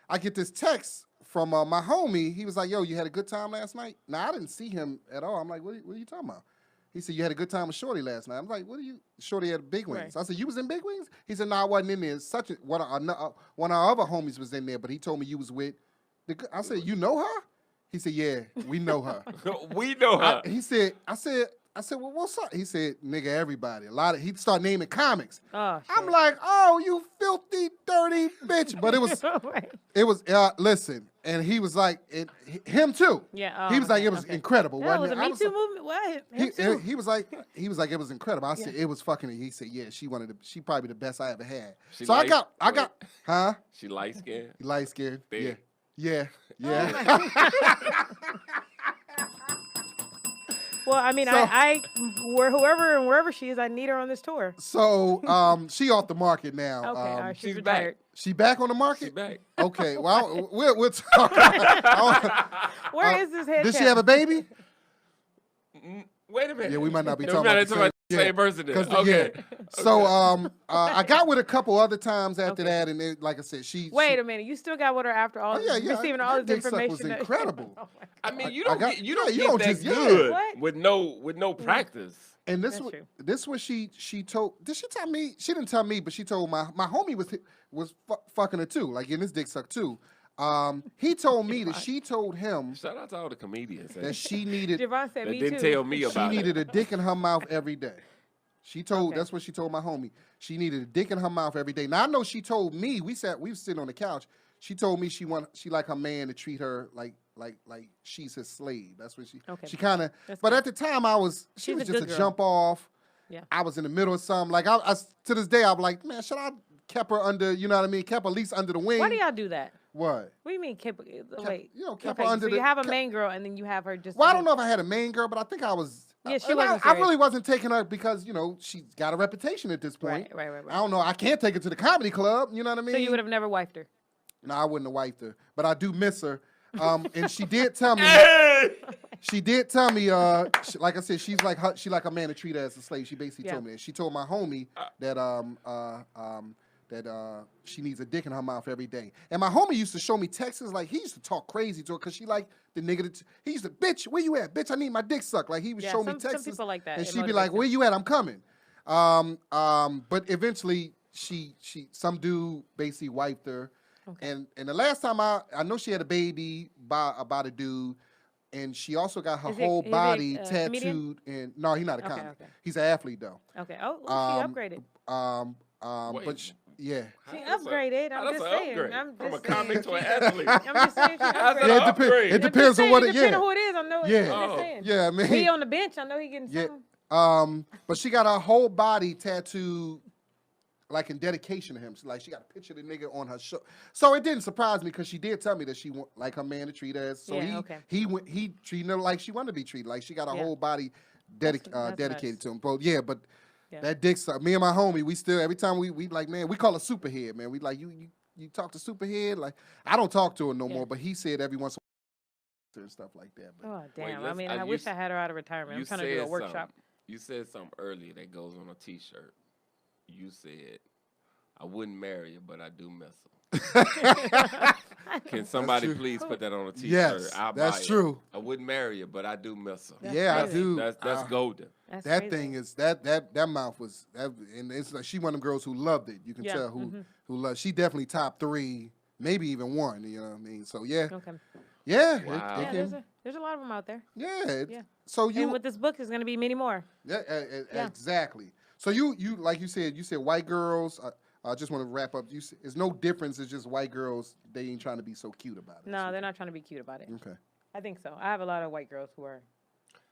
I get this text from my homie. He was like, "Yo, you had a good time last night?" Now I didn't see him at all. I'm like, "What are you talking about?" He said, "You had a good time with Shorty last night." I'm like, "What are you?" Shorty had Big Wings. Right. I said, "You was in Big Wings?" He said, "No, I wasn't in there. One of our other homies was in there, but he told me you was with." I said, "You know her?" He said, "Yeah, we know her." We know her. I said, "Well, what's up?" He said, "Nigga, everybody." He started naming comics. Oh, shit. I'm like, "Oh, you filthy, dirty bitch!" But it was. Listen, and he was like, him too. Yeah. He was like, it was incredible. That was a Me Too movement. What? He was like, it was incredible. I said, it was fucking. He said, yeah, she probably the best I ever had. I got, huh? She light skinned. Light skinned. Big. Yeah. Well, I mean, wherever she is, I need her on this tour. So, she off the market now. Okay, all right, she's retired. Back. She back on the market? She back. Okay, well, we'll talk. Where is this head? Did she have a baby? Wait a minute. Yeah, we might not be talking about the same person. Okay. So I got with a couple other times after that, and like I said, Wait a minute, you still got with her after all? Receiving all this information. Was incredible. I mean, you don't get that good with no practice. And this was she told. Did she tell me? She didn't tell me, but she told my homie was fucking her too, like getting his dick sucked too. He told me that she told him. Shout out to all the comedians that she needed. Javon said that me didn't too. tell me about. She needed a dick in her mouth every day. She told. That's what she told my homie. She needed a dick in her mouth every day. Now I know she told me. We were sitting on the couch. She told me she like her man to treat her like she's his slave. That's what she. Okay. She kind of. But at the time she was just a jump off. Yeah. I was in the middle of something. Like I to this day I'm like, man, should I kept her under? You know what I mean? Kept her at least under the wing. Why do y'all do that? What? What do you mean kept her under so you have a main girl and then you have her just. Well, I don't know if I had a main girl, but I think I was. Yeah, she wasn't. I really wasn't taking her because she's got a reputation at this point. Right. I don't know. I can't take her to the comedy club. You know what I mean? So you would have never wifed her. No, I wouldn't have wifed her, but I do miss her. And she did tell me. She did tell me. Like I said, she like a man to treat her as a slave. She basically told me that. She told my homie that she needs a dick in her mouth every day. And my homie used to show me texts. Like he used to talk crazy to her because she like the nigga. He used to, bitch, where you at? Bitch, I need my dick sucked. Like he would show me texts. Some people like that. And she'd be like, where you at? I'm coming. But eventually some dude basically wiped her. Okay. And the last time I know she had a baby about a dude. And she also got her whole body tattooed. No, he's not a comic. Okay. He's an athlete though. Okay. Oh, she upgraded. Yeah. She upgraded. I'm just saying. Upgrade. I'm From a just comic saying. to an athlete. I'm just saying. She How's that upgraded. an upgrade? It depends on what it. Depending Yeah. on who it is, I know. Yeah. I'm just saying. Yeah, man. He on the bench. I know he getting Yeah. something. But she got her whole body tattooed, like in dedication to him. So, like she got a picture of the nigga on her show. So it didn't surprise me because she did tell me that she want like her man to treat her as. So he treated her like she wanted to be treated. Like she got her whole body dedicated nice. to him. But that dick suck. Me and my homie, we still every time we like, man, we call her Superhead, man. We like you talk to Superhead. Like I don't talk to her no more, but he said every once in a while and stuff like that. But, Oh damn! Wait, I wish I had her out of retirement. I'm trying to do a workshop. You said something earlier that goes on a T-shirt. You said, "I wouldn't marry her, but I do miss her." Can somebody please put that on a T-shirt? Yes, that's true. I wouldn't marry her, but I do miss her. That's yeah, crazy. I do. That's golden. That's that crazy. thing is that mouth was and it's like she one of them girls who loved it. You can tell who loved. She definitely top 3, maybe even 1. You know what I mean? So yeah, Okay. yeah. Wow. There's a lot of them out there. Yeah. Yeah. So you And with this book, there's going to be many more. Yeah, exactly. So you like you said white girls. I just want to wrap up. It's no difference. It's just white girls. They ain't trying to be so cute about it. No, they're not trying to be cute about it. Okay. I think so. I have a lot of white girls who are.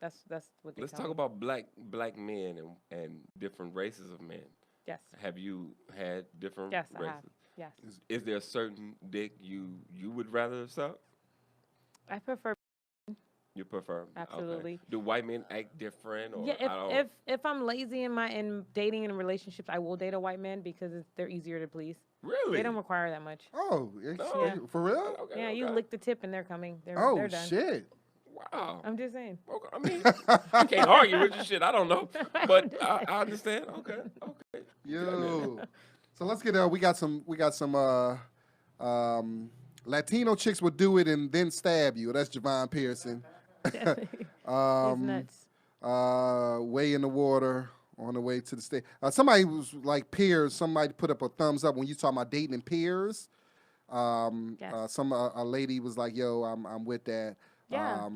That's what they. Let's tell talk me. about black men and different races of men. Yes. Have you had different Yes, races? I have. Yes. Is there a certain dick you would rather suck? I prefer. You prefer? Absolutely. Okay. Do white men act different? Or Yeah. If I'm lazy in dating and relationships, I will date a white man because they're easier to please. Really? They don't require that much. Oh, Yeah. for real? Okay, Yeah, you lick the tip and they're coming. They're Oh done. shit. Wow. I'm just saying. Okay. I mean, I can't argue with your shit. I don't know, but I understand. Okay. Yo. So let's get we got some Latino chicks will do it and then stab you. That's Javon Pearson. He's nuts. Way in the water on the way to the state. Somebody was like peers. Somebody put up a thumbs up when you talking about dating in peers. Yes. A lady was like, "Yo, I'm with that." Yeah.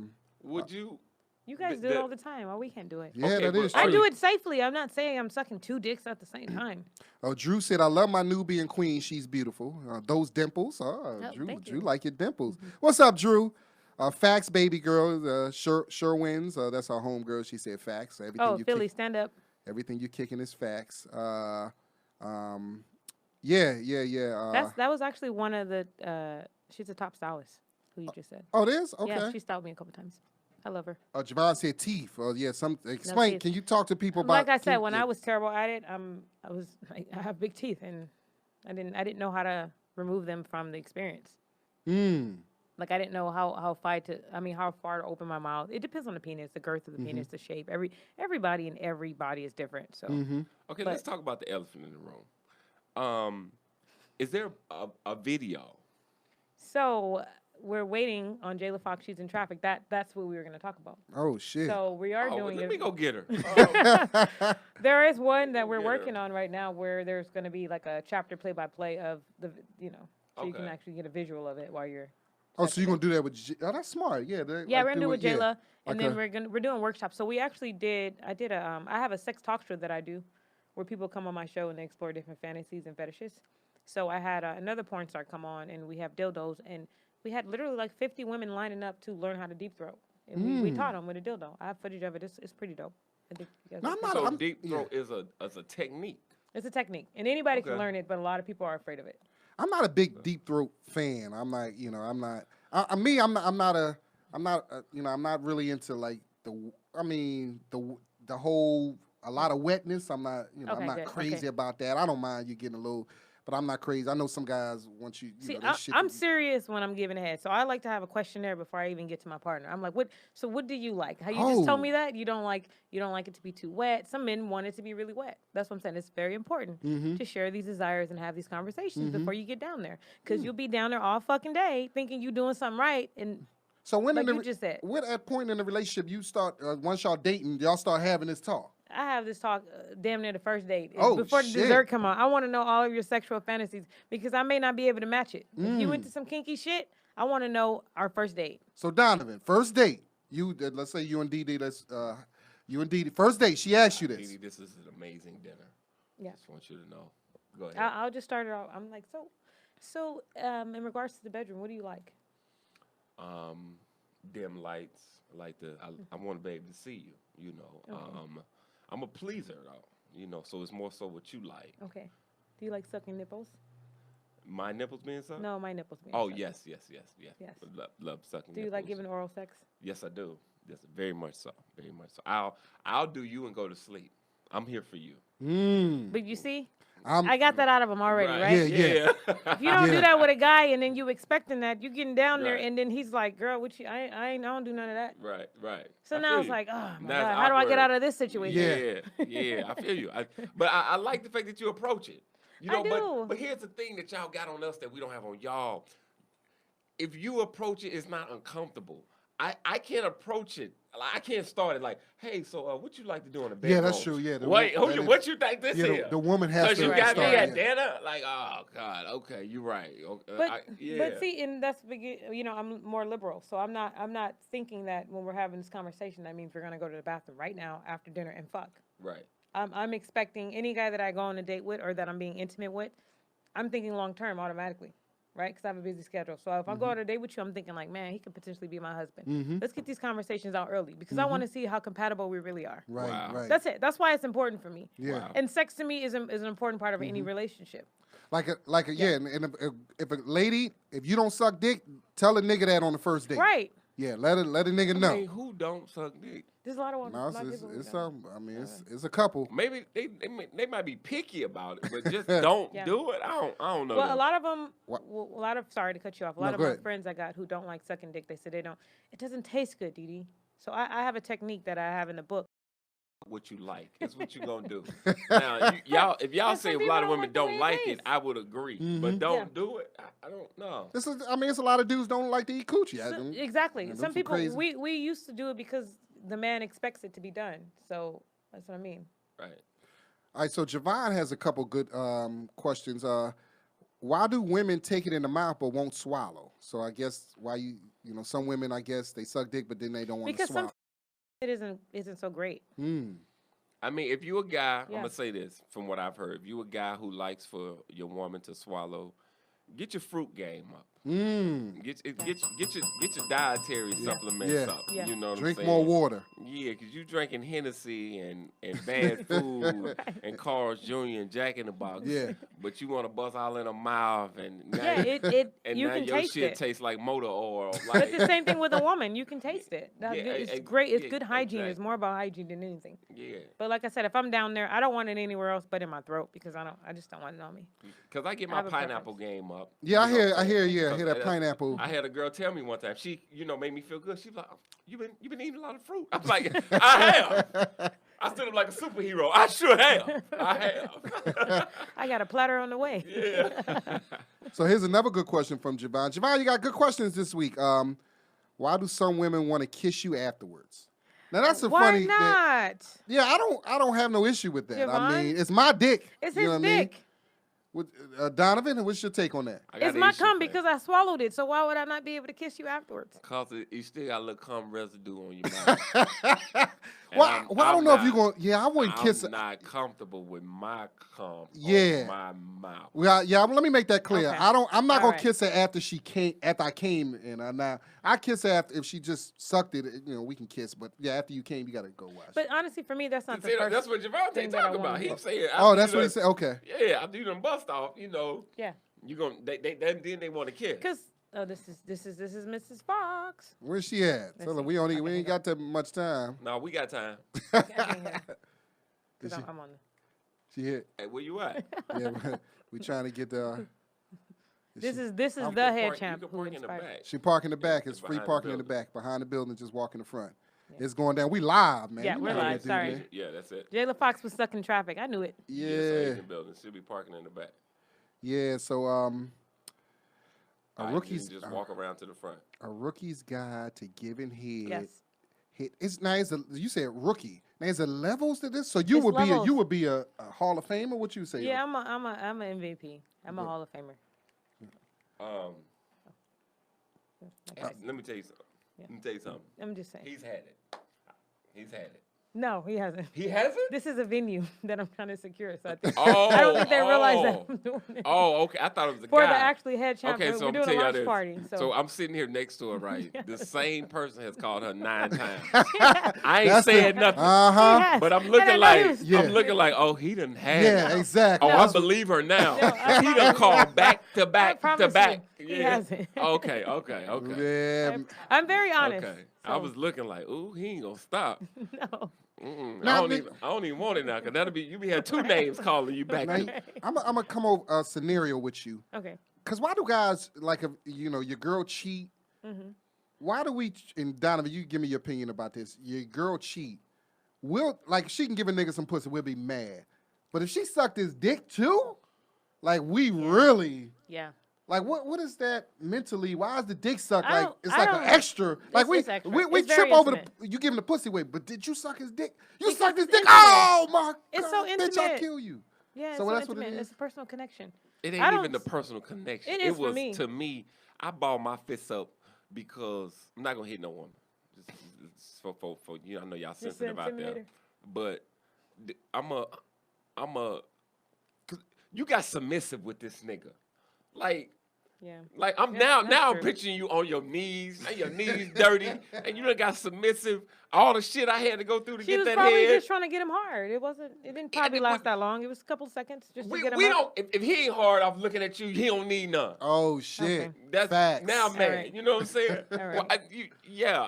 Would you? You guys do it all the time. Why we can't do it? Yeah, Okay, that is but true. I do it safely. I'm not saying I'm sucking 2 dicks at the same time. Oh, Drew said, "I love my Nubian queen. She's beautiful. Those dimples. Drew, thank Drew you. like your dimples. What's up, Drew? Fax baby girl. Sherwin's. That's our home girl. She said fax. So everything Oh, you Philly, stand up. everything you're kicking is facts. Yeah. That was actually one of the. She's a top stylist. Who you just said? Oh, it is? Okay. Yeah, she styled me a couple times. I love her. Javon said teeth. Oh, yeah. Explain. teeth. Can you talk to people about? Like I said, teeth? when I was terrible at it, I have big teeth, and I didn't know how to remove them from the experience. Like I didn't know how far to open my mouth. It depends on the penis, the girth of the penis, the shape. Everybody and every body is different. So Okay, let's talk about the elephant in the room. Is there a video? So we're waiting on Jayla Foxx. She's in traffic. That's what we were going to talk about. Oh shit. So we are doing Let it. me go get her. There is one that we're Get her. working on right now where there's going to be like a chapter play-by-play of so you can Okay. actually get a visual of it while you're. Oh, so you're gonna do that with? Oh, that's smart. Yeah. Yeah, we're gonna do it with yeah. Jayla, and then Okay. we're doing workshops. So we actually I have a sex talk show that I do, where people come on my show and they explore different fantasies and fetishes. So I had another porn star come on, and we have dildos, and we had literally like 50 women lining up to learn how to deep throat, and we taught them with a dildo. I have footage of it. It's pretty dope. I think you guys No, will I'm check not- it out. So deep throat is a technique. It's a technique, and anybody can Okay. learn it, but a lot of people are afraid of it. I'm not a big deep throat fan. I'm not. I'm not. I'm not really into like the whole a lot of wetness. I'm not. I'm Okay, not good. crazy Okay. about that. I don't mind you getting a little, but I'm not crazy. I know some guys once you. See, that shit I'm serious when I'm giving head, so I like to have a questionnaire before I even get to my partner. I'm like, what do you like? How you just told me that you don't like it to be too wet. Some men want it to be really wet. That's what I'm saying. It's very important to share these desires and have these conversations before you get down there, because you'll be down there all fucking day thinking you doing something right, and So when like in you just said. what at point in the relationship you start once y'all dating, y'all start having this talk? I have this talk damn near the first date. Oh, Before the shit. dessert come on, I want to know all of your sexual fantasies because I may not be able to match it. If you into some kinky shit, I want to know our first date. So Donovan, first date, let's say you and Dee Dee, you and Dee Dee, first date, she asked you this. Dee Dee, this is an amazing dinner. Yeah. Just want you to know. Go ahead. I'll just start it off. I'm like, so in regards to the bedroom, what do you like? Dim lights. I want to be able to see you. You know. Okay. I'm a pleaser though. You know, so it's more so what you like. Okay. Do you like sucking nipples? My nipples being sucked? No, my nipples being sucked. Yes. Love sucking. Do you like giving oral sex? Yes, I do. Yes, very much so. Very much so. I'll do you and go to sleep. I'm here for you. But you see, I got that out of him already, right? Yeah. If you don't do that with a guy and then you expecting that, you getting down there and then he's like, girl, what you? I don't do none of that. Right. So now it's like, oh my God, how do I get out of this situation? Yeah. I feel you. But I like the fact that you approach it. You know, I do. But here's the thing that y'all got on us that we don't have on y'all. If you approach it, it's not uncomfortable. I can't approach it. I can't start it like, hey, so what you like to do in the bedroom? Yeah, that's true. Yeah. What you think this is? The woman has to Because you got me start, at dinner? Like, oh, God, okay, you're right. But see, and that's, you know, I'm more liberal. So I'm not thinking that when we're having this conversation, that means we're going to go to the bathroom right now after dinner and fuck. Right. I'm expecting any guy that I go on a date with or that I'm being intimate with, I'm thinking long term automatically. Right, because I have a busy schedule. So if I go on a date with you, I'm thinking like, man, he could potentially be my husband. Let's get these conversations out early because I want to see how compatible we really are. Right. That's it. That's why it's important for me. Yeah. Wow. And sex to me is an important part of any relationship. And if a lady, if you don't suck dick, tell a nigga that on the first date. Right. Yeah, let a nigga know. I mean, who don't suck dick? There's a lot of women. No, it's a couple. Maybe they might be picky about it, but just don't do it. I don't know. Well, a lot of them, sorry to cut you off. A lot of my ahead. friends I got who don't like sucking dick, they said it doesn't taste good, Dee Dee. So I have a technique that I have in the book. What you like. It's what you gonna do. Now, if y'all say a lot of women don't like it, I would agree. But don't do it. I don't know. It's a lot of dudes don't like to eat coochie. Exactly. Some people, we used to do it because the man expects it to be done. So that's what I mean. Right. All right, so Javon has a couple good questions. Why do women take it in the mouth but won't swallow? So I guess some women, I guess, they suck dick, but then they don't want to swallow. Because it isn't so great. I mean, if you a guy, I'm going to say this from what I've heard. If you a guy who likes for your woman to swallow, get your fruit game up. Get your dietary supplements up. Yeah. You know what Drink I'm saying? more water. Yeah, because you drinking Hennessy and bad food and Carl's Jr. and Jack in the Box. Yeah. But you want to bust all in her mouth and now, you now can your taste shit it. tastes like motor oil. But it's the same thing with a woman. You can taste it. It's great. It's good hygiene. Exactly. It's more about hygiene than anything. Yeah. But like I said, if I'm down there, I don't want it anywhere else but in my throat because I just don't want it on me. Because I get my pineapple game up. Yeah, I hear that pineapple. I had a girl tell me one time. She, made me feel good. She was like, "You been eating a lot of fruit." I was like, "I have." I stood up like a superhero. I sure have. I have. I got a platter on the way. Yeah. So here's another good question from Javon. Javon, you got good questions this week. Why do some women want to kiss you afterwards? Now that's a funny. Why not? Yeah, I don't have no issue with that. Javon? I mean, it's my dick. It's you know his what dick. I mean? Donovan, what's your take on that? It's my cum because I swallowed it. So why would I not be able to kiss you afterwards? Because you still got a little cum residue on your mouth. I don't know if you're going to... Yeah, I wouldn't kiss... I'm not comfortable with my cum on my mouth. Well, yeah, let me make that clear. Okay. I'm not going to kiss her after I came in. Now, I kiss her after if she just sucked it. We can kiss. But yeah, after you came, you got to go wash. But honestly, for me, that's not the first That's what Javante talking about. He said... that's what he said? Okay. Yeah, after you done bust off, Yeah. You gonna then they want to kiss. Because this is Mrs. Foxx. Where's she at? Tell her we ain't got that much time. No, we got time. I'm on the... She hit. Hey, where you at? Yeah, we trying to get the. This is the HeadChamp who inspired. She park in the back. It's free parking in the back. Behind the building, just walk in the front. Yeah. It's going down. We live, man. Yeah, we're live. Sorry. Yeah, that's it. Jayla Foxx was stuck in traffic. I knew it. Yeah. In the building. She'll be parking in the back. Yeah, so a rookie's just walk around to the front. A rookie's guide to giving head. Yes. You said rookie. Now is there levels to this? So you would be a Hall of Famer? What you say? Yeah, I'm an MVP. I'm a Hall of Famer. Let me tell you something. Yeah. Let me tell you something. I'm just saying. He's had it. No, he hasn't. He hasn't? This is a venue that I'm trying to secure. So I I don't think they realize that I'm doing it. Oh, okay. I thought it was a For guy. the actually head champ. Okay, so we're I'm doing tell a y'all launch this. party. So I'm sitting here next to her, right? The same person has called her 9 times. yeah. I ain't saying nothing. Yes. But I'm And looking I know like he was- I'm looking like, oh, he done had it. Yeah, exactly. Oh, I believe her now. He done called back to back to promise back. you, he hasn't. Okay. Yeah. I'm very honest. Okay. I was looking like, ooh, he ain't gonna stop. No. Now, I don't even want it now, cause you be had 2 names calling you back. Now, I'm gonna come over a scenario with you. Okay. Cause why do guys like if your girl cheat? Mm-hmm. Why do we? And Donovan, you give me your opinion about this. Your girl cheat. We'll like she can give a nigga some pussy. We'll be mad. But if she sucked his dick too, like we really. Yeah. Like what is that mentally? Why is the dick suck I like don't- it's I like an don't- extra? Like it's extra. we It's trip very over intimate. you giving the pussy away, but did you suck his dick? You Because sucked his it's dick. intimate. Oh my god! It's so Bitch, I'll intimate. kill you. Yeah. So It's that's what it intimate. is? It's a personal connection. It I ain't don't even the s- personal connection. It is was for me. to me. I balled my fists up because I'm not gonna hit no woman. It's for I know y'all Just sensitive out there, intimidator. but I'm a. 'Cause you got submissive with this nigga, like. Yeah. Like I'm That's now I'm true. picturing you on your knees, and your knees dirty, and you done got submissive. All the shit I had to go through to She get was that probably head. just trying to get him hard. It didn't probably and last that long. It was a couple seconds just to We get him don't. up. If he ain't hard off looking at you, he don't need none. Oh shit! Okay. That's Facts. now I'm mad. right. You know what I'm saying? All right. Well,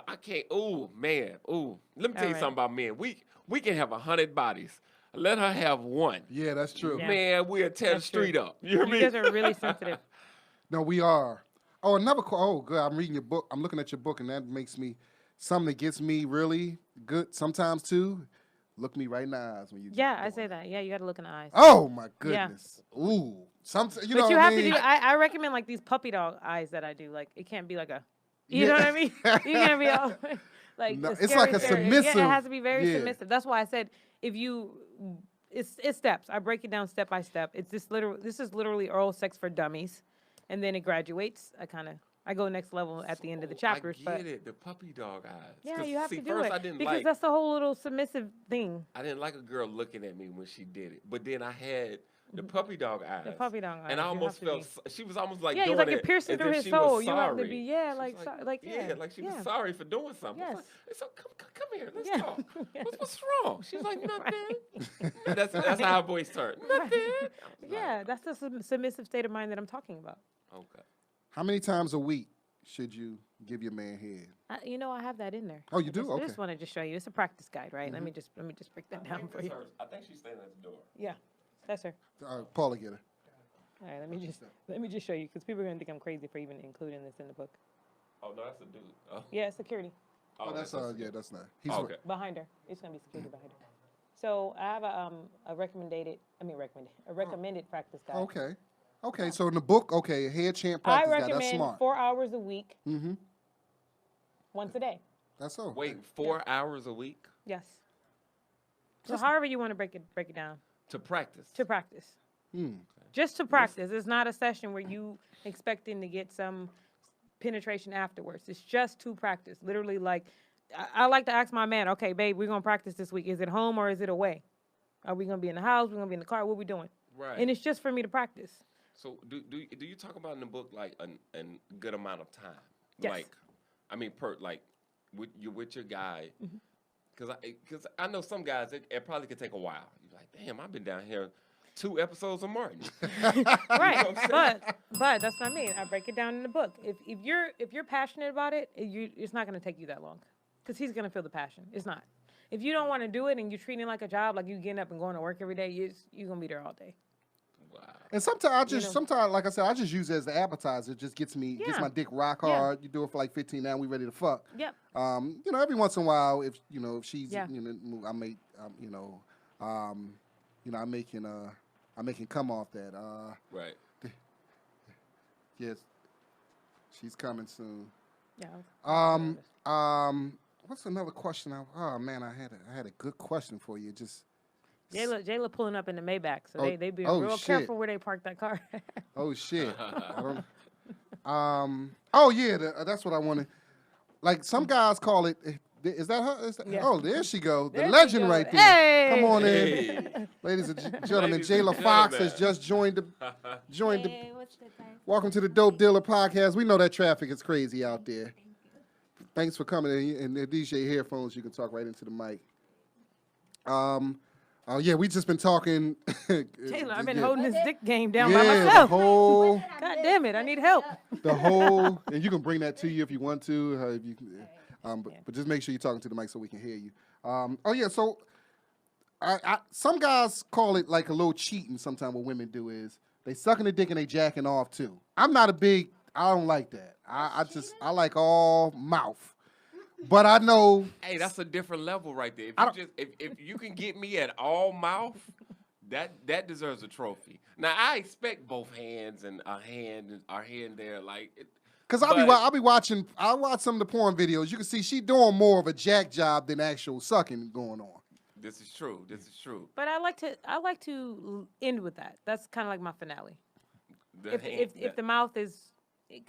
I can't. Ooh, man. Ooh. Let me tell you right. something about men. We can have 100 bodies. Let her have one. Yeah, that's true. Yeah. Man, we'll tear That's the street true. up. You hear You me? guys are really sensitive. No, we are. Oh, another oh good. I'm reading your book. I'm looking at your book, and that makes me something that gets me really good sometimes too. Look me right in the eyes when you. Yeah, I say that. Yeah, you got to look in the eyes. Oh my goodness. Ooh. Sometimes you know But you what have I mean? to do. I recommend like these puppy dog eyes that I do. Like it can't be like a. You know what I mean? You can't be all like. No, the it's scary, like a scary. submissive- Yeah, it has to be very yeah. submissive. That's why I said if you. It's steps. I break it down step by step. It's this literal. This is literally oral sex for dummies, and then it graduates. I go next level at the end of the chapters. I get but it. The puppy dog eyes. yeah, 'Cause, you have see, to do first it I didn't because like. that's the whole little submissive thing. I didn't like a girl looking at me when she did it. But then I had the puppy dog eyes. The puppy dog eyes, And I you almost have to felt she was almost like Yeah, doing it's like it you're piercing as through if his she soul. was You have to sorry. be yeah, She like was so, like yeah, like she was yeah. sorry for doing something. I was Yes. like, so come here, let's Yeah. talk. Yeah. What's wrong? She's like nothing. That's how her voice turned. Nothing. I was Yeah, that's the submissive state of mind that I'm talking about. like, okay. How many times a week should you give your man head? I have that in there. Oh, you do? I just Okay. want to just show you. It's a practice guide, right? Let me just break that down for you. I think she's standing at the door. Yeah, that's her. Paula, get her. All right, let me just show you because people are gonna think I'm crazy for even including this in the book. Oh no, that's a dude. Oh, Yeah, security Oh, that's that's not. He's Oh, okay. behind her. It's gonna be security behind her. So I have a recommended practice guide. Okay. Okay, so in the book, okay, head champ I practice guy. That's recommend smart. 4 hours a week. Mm-hmm. Once a day. That's all. Wait, 4 hours a week Yes. So however you want to break it down. to practice. To practice. Just to practice. It's not a session where you expecting to get some penetration afterwards. It's just to practice. Literally, like, I like to ask my man, okay, babe, we're going to practice this week. Is it home or is it away? Are we going to be in the house? We're going to be in the car? What we doing? Right. And it's just for me to practice. So do you talk about in the book like a good amount of time? Yes. Like, I mean, with your guy, Mm-hmm. because I know some guys it probably could take a while. You're like, damn, I've been down here 2 episodes of Martin. Right. what I'm saying? But that's what I mean. I break it down in the book. If you're passionate about it, it's not going to take you that long because he's going to feel the passion. It's not. If you don't want to do it and you're treating it like a job, like you getting up and going to work every day, you're going to be there all day. Wow. And sometimes like I said, I just use it as the appetizer. It just gets Yeah. my dick rock Yeah. hard. You do it for like 15 now, we ready to fuck. Yep. Every once in a while, if she's, Yeah. I make, I'm making come off that. Right. Yes, she's coming soon. Yeah. What's another question? Oh man, I had a good question for you. Just Jayla pulling up in the Maybach, so they be oh, real shit. careful where they park that car. oh shit. I don't. Oh yeah, that's what I wanted. Like some guys call it. Is that her? Is that, Yeah. Oh, there she go. The There she legend go. right there. Hey! Come on in. Hey. Ladies and gentlemen, Ladies and Jayla Foxx gentlemen. has just joined the. Hey, what's good, guys? Welcome to the Dope Dealer Podcast. We know that traffic is crazy out there. Thanks for coming in. And the DJ headphones, you can talk right into the mic. Yeah, we just been talking. Taylor, I've been holding this dick game down by the myself. whole, God damn it, I need help. and you can bring that to you if you want to. But just make sure you're talking to the mic so we can hear you. So some guys call it like a little cheating. Sometimes what women do is they sucking the dick and they jacking off too. I don't like that. I like all mouth. But I know. Hey, that's a different level right there. If you can get me at all mouth, that deserves a trophy. Now I expect both hands and our hand there, like. Cause I watch some of the porn videos. You can see she doing more of a jack job than actual sucking going on. This is true. But I like to end with that. That's kind of like my finale. If the mouth is,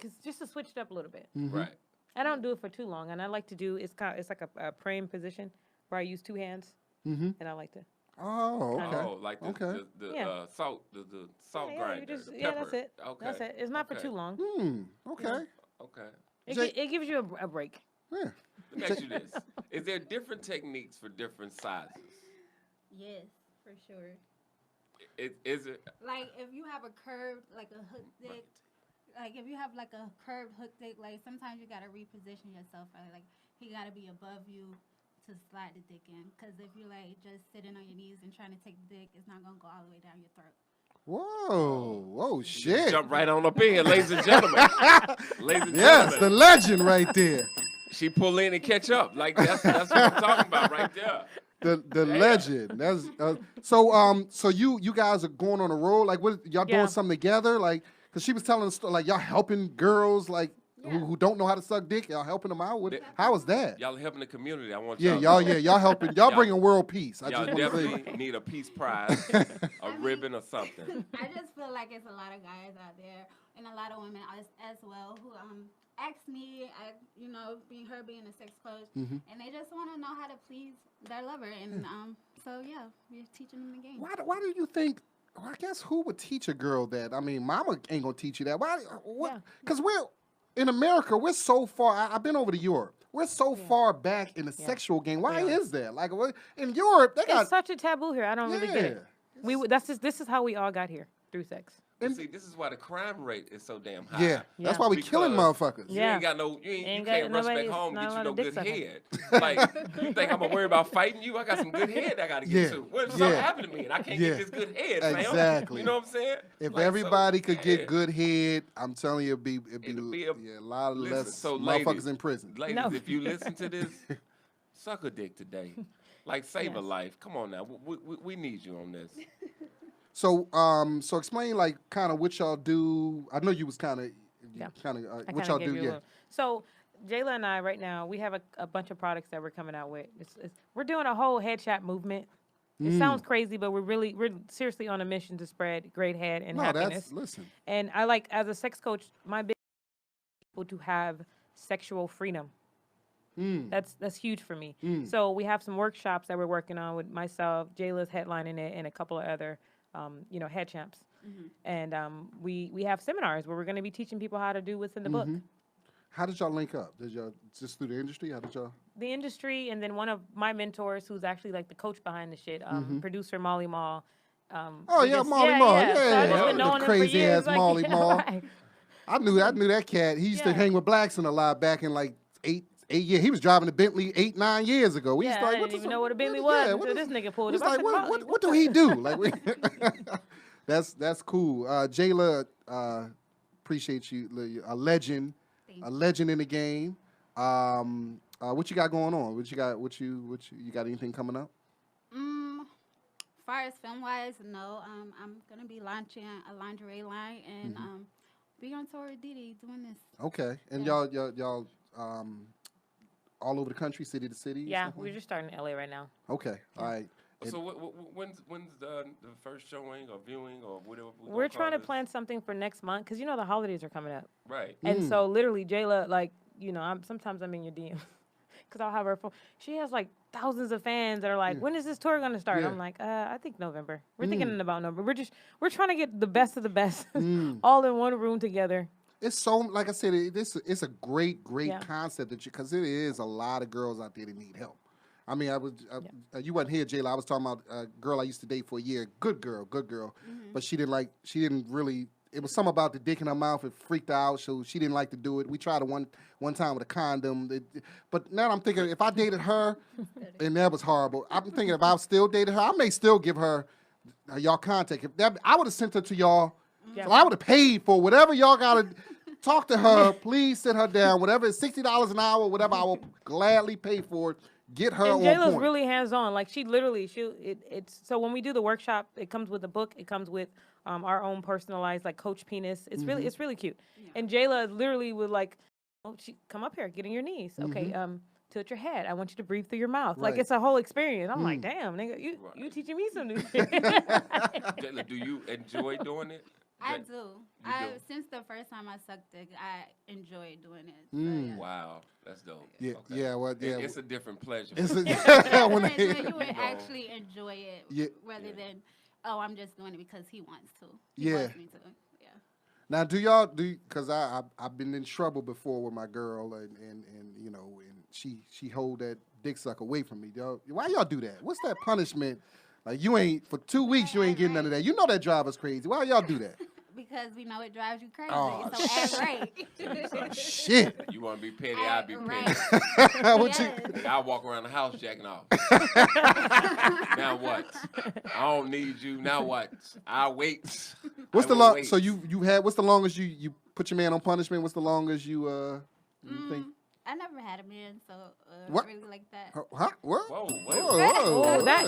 cause just to switch it up a little bit. Mm-hmm. Right. I don't do it for too long, and I like to do it's like a praying position where I use two hands, and I like to. Oh, okay. Oh, like the salt, the salt grinder. That's it. Okay. That's it. It's not for too long. Okay. Okay. It gives you a break. Yeah. Let me ask you this: is there different techniques for different sizes? Yes, for sure. Is it? Like if you have a curved, like a hook dick, like if you have like a curved hook dick, like sometimes you gotta reposition yourself. Right? Like he gotta be above you to slide the dick in. Because if you're like just sitting on your knees and trying to take the dick, it's not gonna go all the way down your throat. Whoa, shit. Jump right on up in, ladies and gentlemen. Yes, the legend right there. She pull in and catch up. Like that's what I'm talking about right there. The legend. That's so you guys are going on a roll. Like what y'all doing something together? Like because she was telling the story, like y'all helping girls like who don't know how to suck dick. Y'all helping them out. How is that? Y'all helping the community. I want y'all helping. Y'all bringing world peace. Y'all definitely need a peace prize, a ribbon or something. I just feel like it's a lot of guys out there and a lot of women as well who ask me, being a sex coach, and they just want to know how to please their lover, and so we're teaching them the game. Why do you think? Well, I guess who would teach a girl that? I mean, mama ain't gonna teach you that. Why? What? Because we're in America. We're so far. I've been over to Europe. We're so far back in the sexual game. Why is that? Like in Europe, they got it's such a taboo here. I don't really get it. This is how we all got here through sex. And see, this is why the crime rate is so damn high. Yeah, that's why we killing motherfuckers. You ain't got you can't rush back home and get you no good head. Like, you think I'm gonna worry about fighting you? I got some good head I gotta get to. What if something happened to me and I can't get this good head, man? Exactly. You know what I'm saying? If everybody could get good head, I'm telling you, it'd be a lot less motherfuckers in prison. Ladies, if you listen to this, suck a dick today. Like, save a life. Come on now. We need you on this. So explain like kind of what y'all do. I know you was kind of what y'all do. Yeah. So Jayla and I right now we have a bunch of products that we're coming out with. We're doing a whole head shop movement. It sounds crazy, but we're seriously on a mission to spread great head and happiness. Listen. And I like as a sex coach, my big people to have sexual freedom. That's huge for me. So we have some workshops that we're working on with myself. Jayla's headlining it, and a couple of other. HeadChamps. And we have seminars where we're going to be teaching people how to do what's in the book. How did y'all link up? Did y'all just through the industry? How did y'all? The industry, and then one of my mentors, who's actually like the coach behind the shit, producer Molly Mall. Molly Mall. Yeah. The crazy ass Molly Mall. Right. I knew that cat. He used to hang with Blackson a lot back in like 8 years. He was driving a Bentley 8-9 years ago. We used to I didn't even know what a Bentley was until this nigga pulled it. Like, what do he do? Like, that's cool. Jayla, appreciate you. A legend in the game. What you got going on? What you got anything coming up? Far as film wise, no. I'm gonna be launching a lingerie line and be on tour with Dee Dee doing this. Okay, and y'all all over the country, city to city? Yeah, we're just starting in LA right now. Okay, all right. So when's the first showing or viewing or whatever? We're trying to plan something for next month because the holidays are coming up. Right. And so literally, Jayla, like, sometimes I'm in your DM. because I'll have her phone. She has like thousands of fans that are like, when is this tour going to start? Yeah. I'm like, I think November. We're thinking about November. We're trying to get the best of the best all in one room together. It's so, like I said, it's a great concept because it is a lot of girls out there that need help. I mean, you wasn't here, Jayla. I was talking about a girl I used to date for a year. Good girl, but she didn't really. It was something about the dick in her mouth. It freaked her out, so she didn't like to do it. We tried it one time with a condom. But now I'm thinking, if I dated her, and that was horrible, I'm thinking if I still dated her, I may still give her y'all contact. I would have sent her to y'all. Yeah. So I would have paid for whatever y'all got to talk to her. Please sit her down. Whatever, it's $60 an hour, whatever, I will gladly pay for it. Get her and on Jayla's point. really hands-on. Like, she literally, it's so when we do the workshop, it comes with a book. It comes with our own personalized, like, Coach Penis. It's really cute. Yeah. And Jayla literally would, like, come up here, get on your knees. Okay, tilt your head. I want you to breathe through your mouth. Right. Like, it's a whole experience. I'm like, damn, nigga, you teaching me some new shit. Jayla, do you enjoy doing it? I do. Since the first time I sucked dick, I enjoyed doing it. So, yeah. Wow, that's dope. Yeah, okay. yeah, well, yeah. It's a different pleasure. It's you would actually enjoy it rather than, I'm just doing it because he wants to. He wants me to. Yeah. Now, do y'all because I've been in trouble before with my girl and you know, and she hold that dick suck away from me. Why y'all do that? What's that punishment? Like, you ain't, for 2 weeks, you ain't getting none of that. You know that drive us crazy. Why y'all do that? Because we know it drives you crazy. Oh, so act right. Shit. You want to be petty, I'll be petty. I'll walk around the house jacking off. Now what? I don't need you. Now what? I'll wait. What's the longest you put your man on punishment? What's the longest you think? I never had a man, so really like that. Huh? What? Whoa.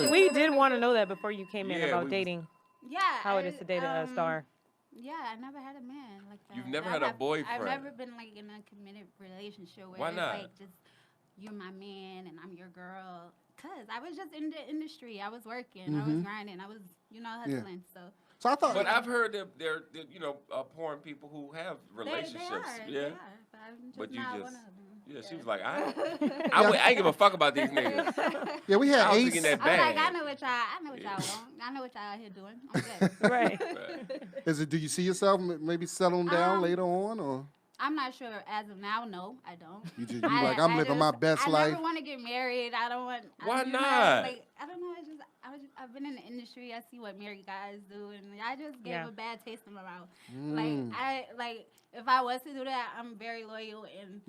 We did want to know that before you came in about dating. Yeah. How it is to date a star. Yeah, I never had a man like that. You've never had a boyfriend? I've never been like in a committed relationship where it's like just you're my man and I'm your girl. Cause I was just in the industry. I was working. I was grinding. I was, hustling. So I thought. But I've heard that there, porn people who have relationships. They are, but you not just. One of them. Yeah, she was like, I ain't give a fuck about these niggas. Yeah, we had I was Ace. thinking that I'm bad. like, I know what y'all want. I know what y'all out here doing. I'm good. Right. Do you see yourself maybe settling down later on, or? I'm not sure as of now. No, I don't. You like, I'm living my best life. I never want to get married. I don't want. Why not? I don't know. It's just I've been in the industry. I see what married guys do, and I just gave a bad taste in my mouth. If I was to do that, I'm very loyal, and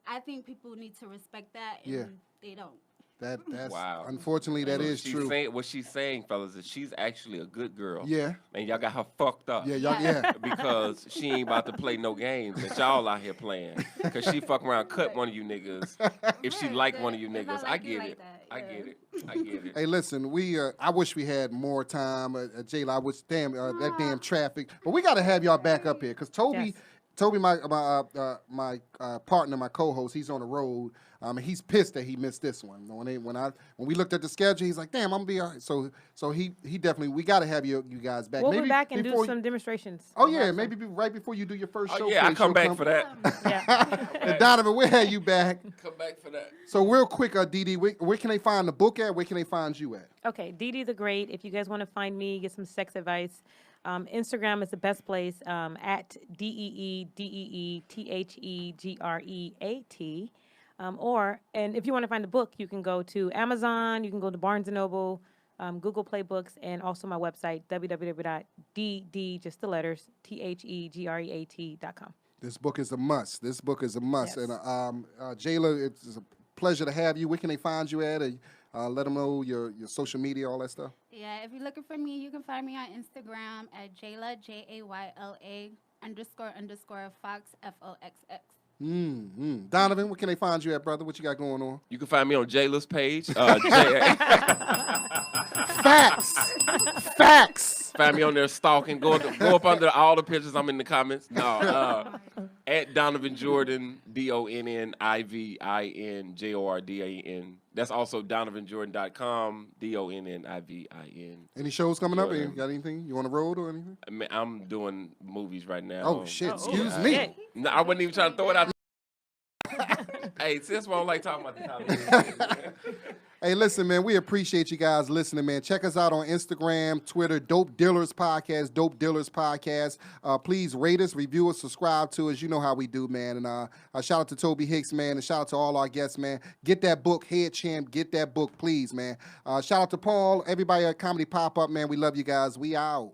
I think people need to respect that, and they don't. That's wow. Unfortunately, that is true. What she's saying, fellas, is she's actually a good girl. Yeah. And y'all got her fucked up. Yeah. Because she ain't about to play no games that y'all out here playing. Because she fuck around, cut one of you niggas. If she like one of you niggas, I get it. I get it. Hey, listen, I wish we had more time. Jayla, I wish that damn traffic. But we got to have y'all back up here because Toby, my partner, my co-host, he's on the road. And he's pissed that he missed this one. When we looked at the schedule, he's like, "Damn, I'm gonna be all right." So he definitely, we got to have you guys back. We'll maybe be back and do some demonstrations. Oh yeah, maybe right before you do your first show. Yeah, I come back for that. And Donnivin, we'll have you back. Come back for that. So real quick, Dee Dee, where can they find the book at? Where can they find you at? Okay, Dee Dee the Great. If you guys want to find me, get some sex advice. Instagram is the best place, at DeeDeeTheGreat. And if you want to find the book, you can go to Amazon, you can go to Barnes & Noble, Google Play Books, and also my website, www.dd, just the letters, TheGreat.com. This book is a must. Yes. And Jayla, it's a pleasure to have you. Where can they find you at? Let them know your social media, all that stuff. Yeah, if you're looking for me, you can find me on Instagram at Jayla, Jayla __ Foxx, Foxx. Donnivin, where can they find you at, brother? What you got going on? You can find me on Jayla's page. Facts. Find me on there stalking. Go up under all the pictures. I'm in the comments. No, at Donnivin Jordan, DONNIVIN JORDAN. That's also DonnivinJordan.com, DONNIVIN. Any shows coming up? You got anything? You on the road or anything? I'm doing movies right now. Oh shit! Excuse me. No, I wasn't even trying to throw it out. Hey, that's why I don't like talking about the Hollywood. Hey, listen, man, we appreciate you guys listening, man. Check us out on Instagram, Twitter, Dope Dealers Podcast, Dope Dealers Podcast. Please rate us, review us, subscribe to us. You know how we do, man. And shout out to Tobe Hixx, man, and shout out to all our guests, man. Get that book, Head Champ. Get that book, please, man. Shout out to Paul, everybody at Comedy Pop-Up, man. We love you guys. We out.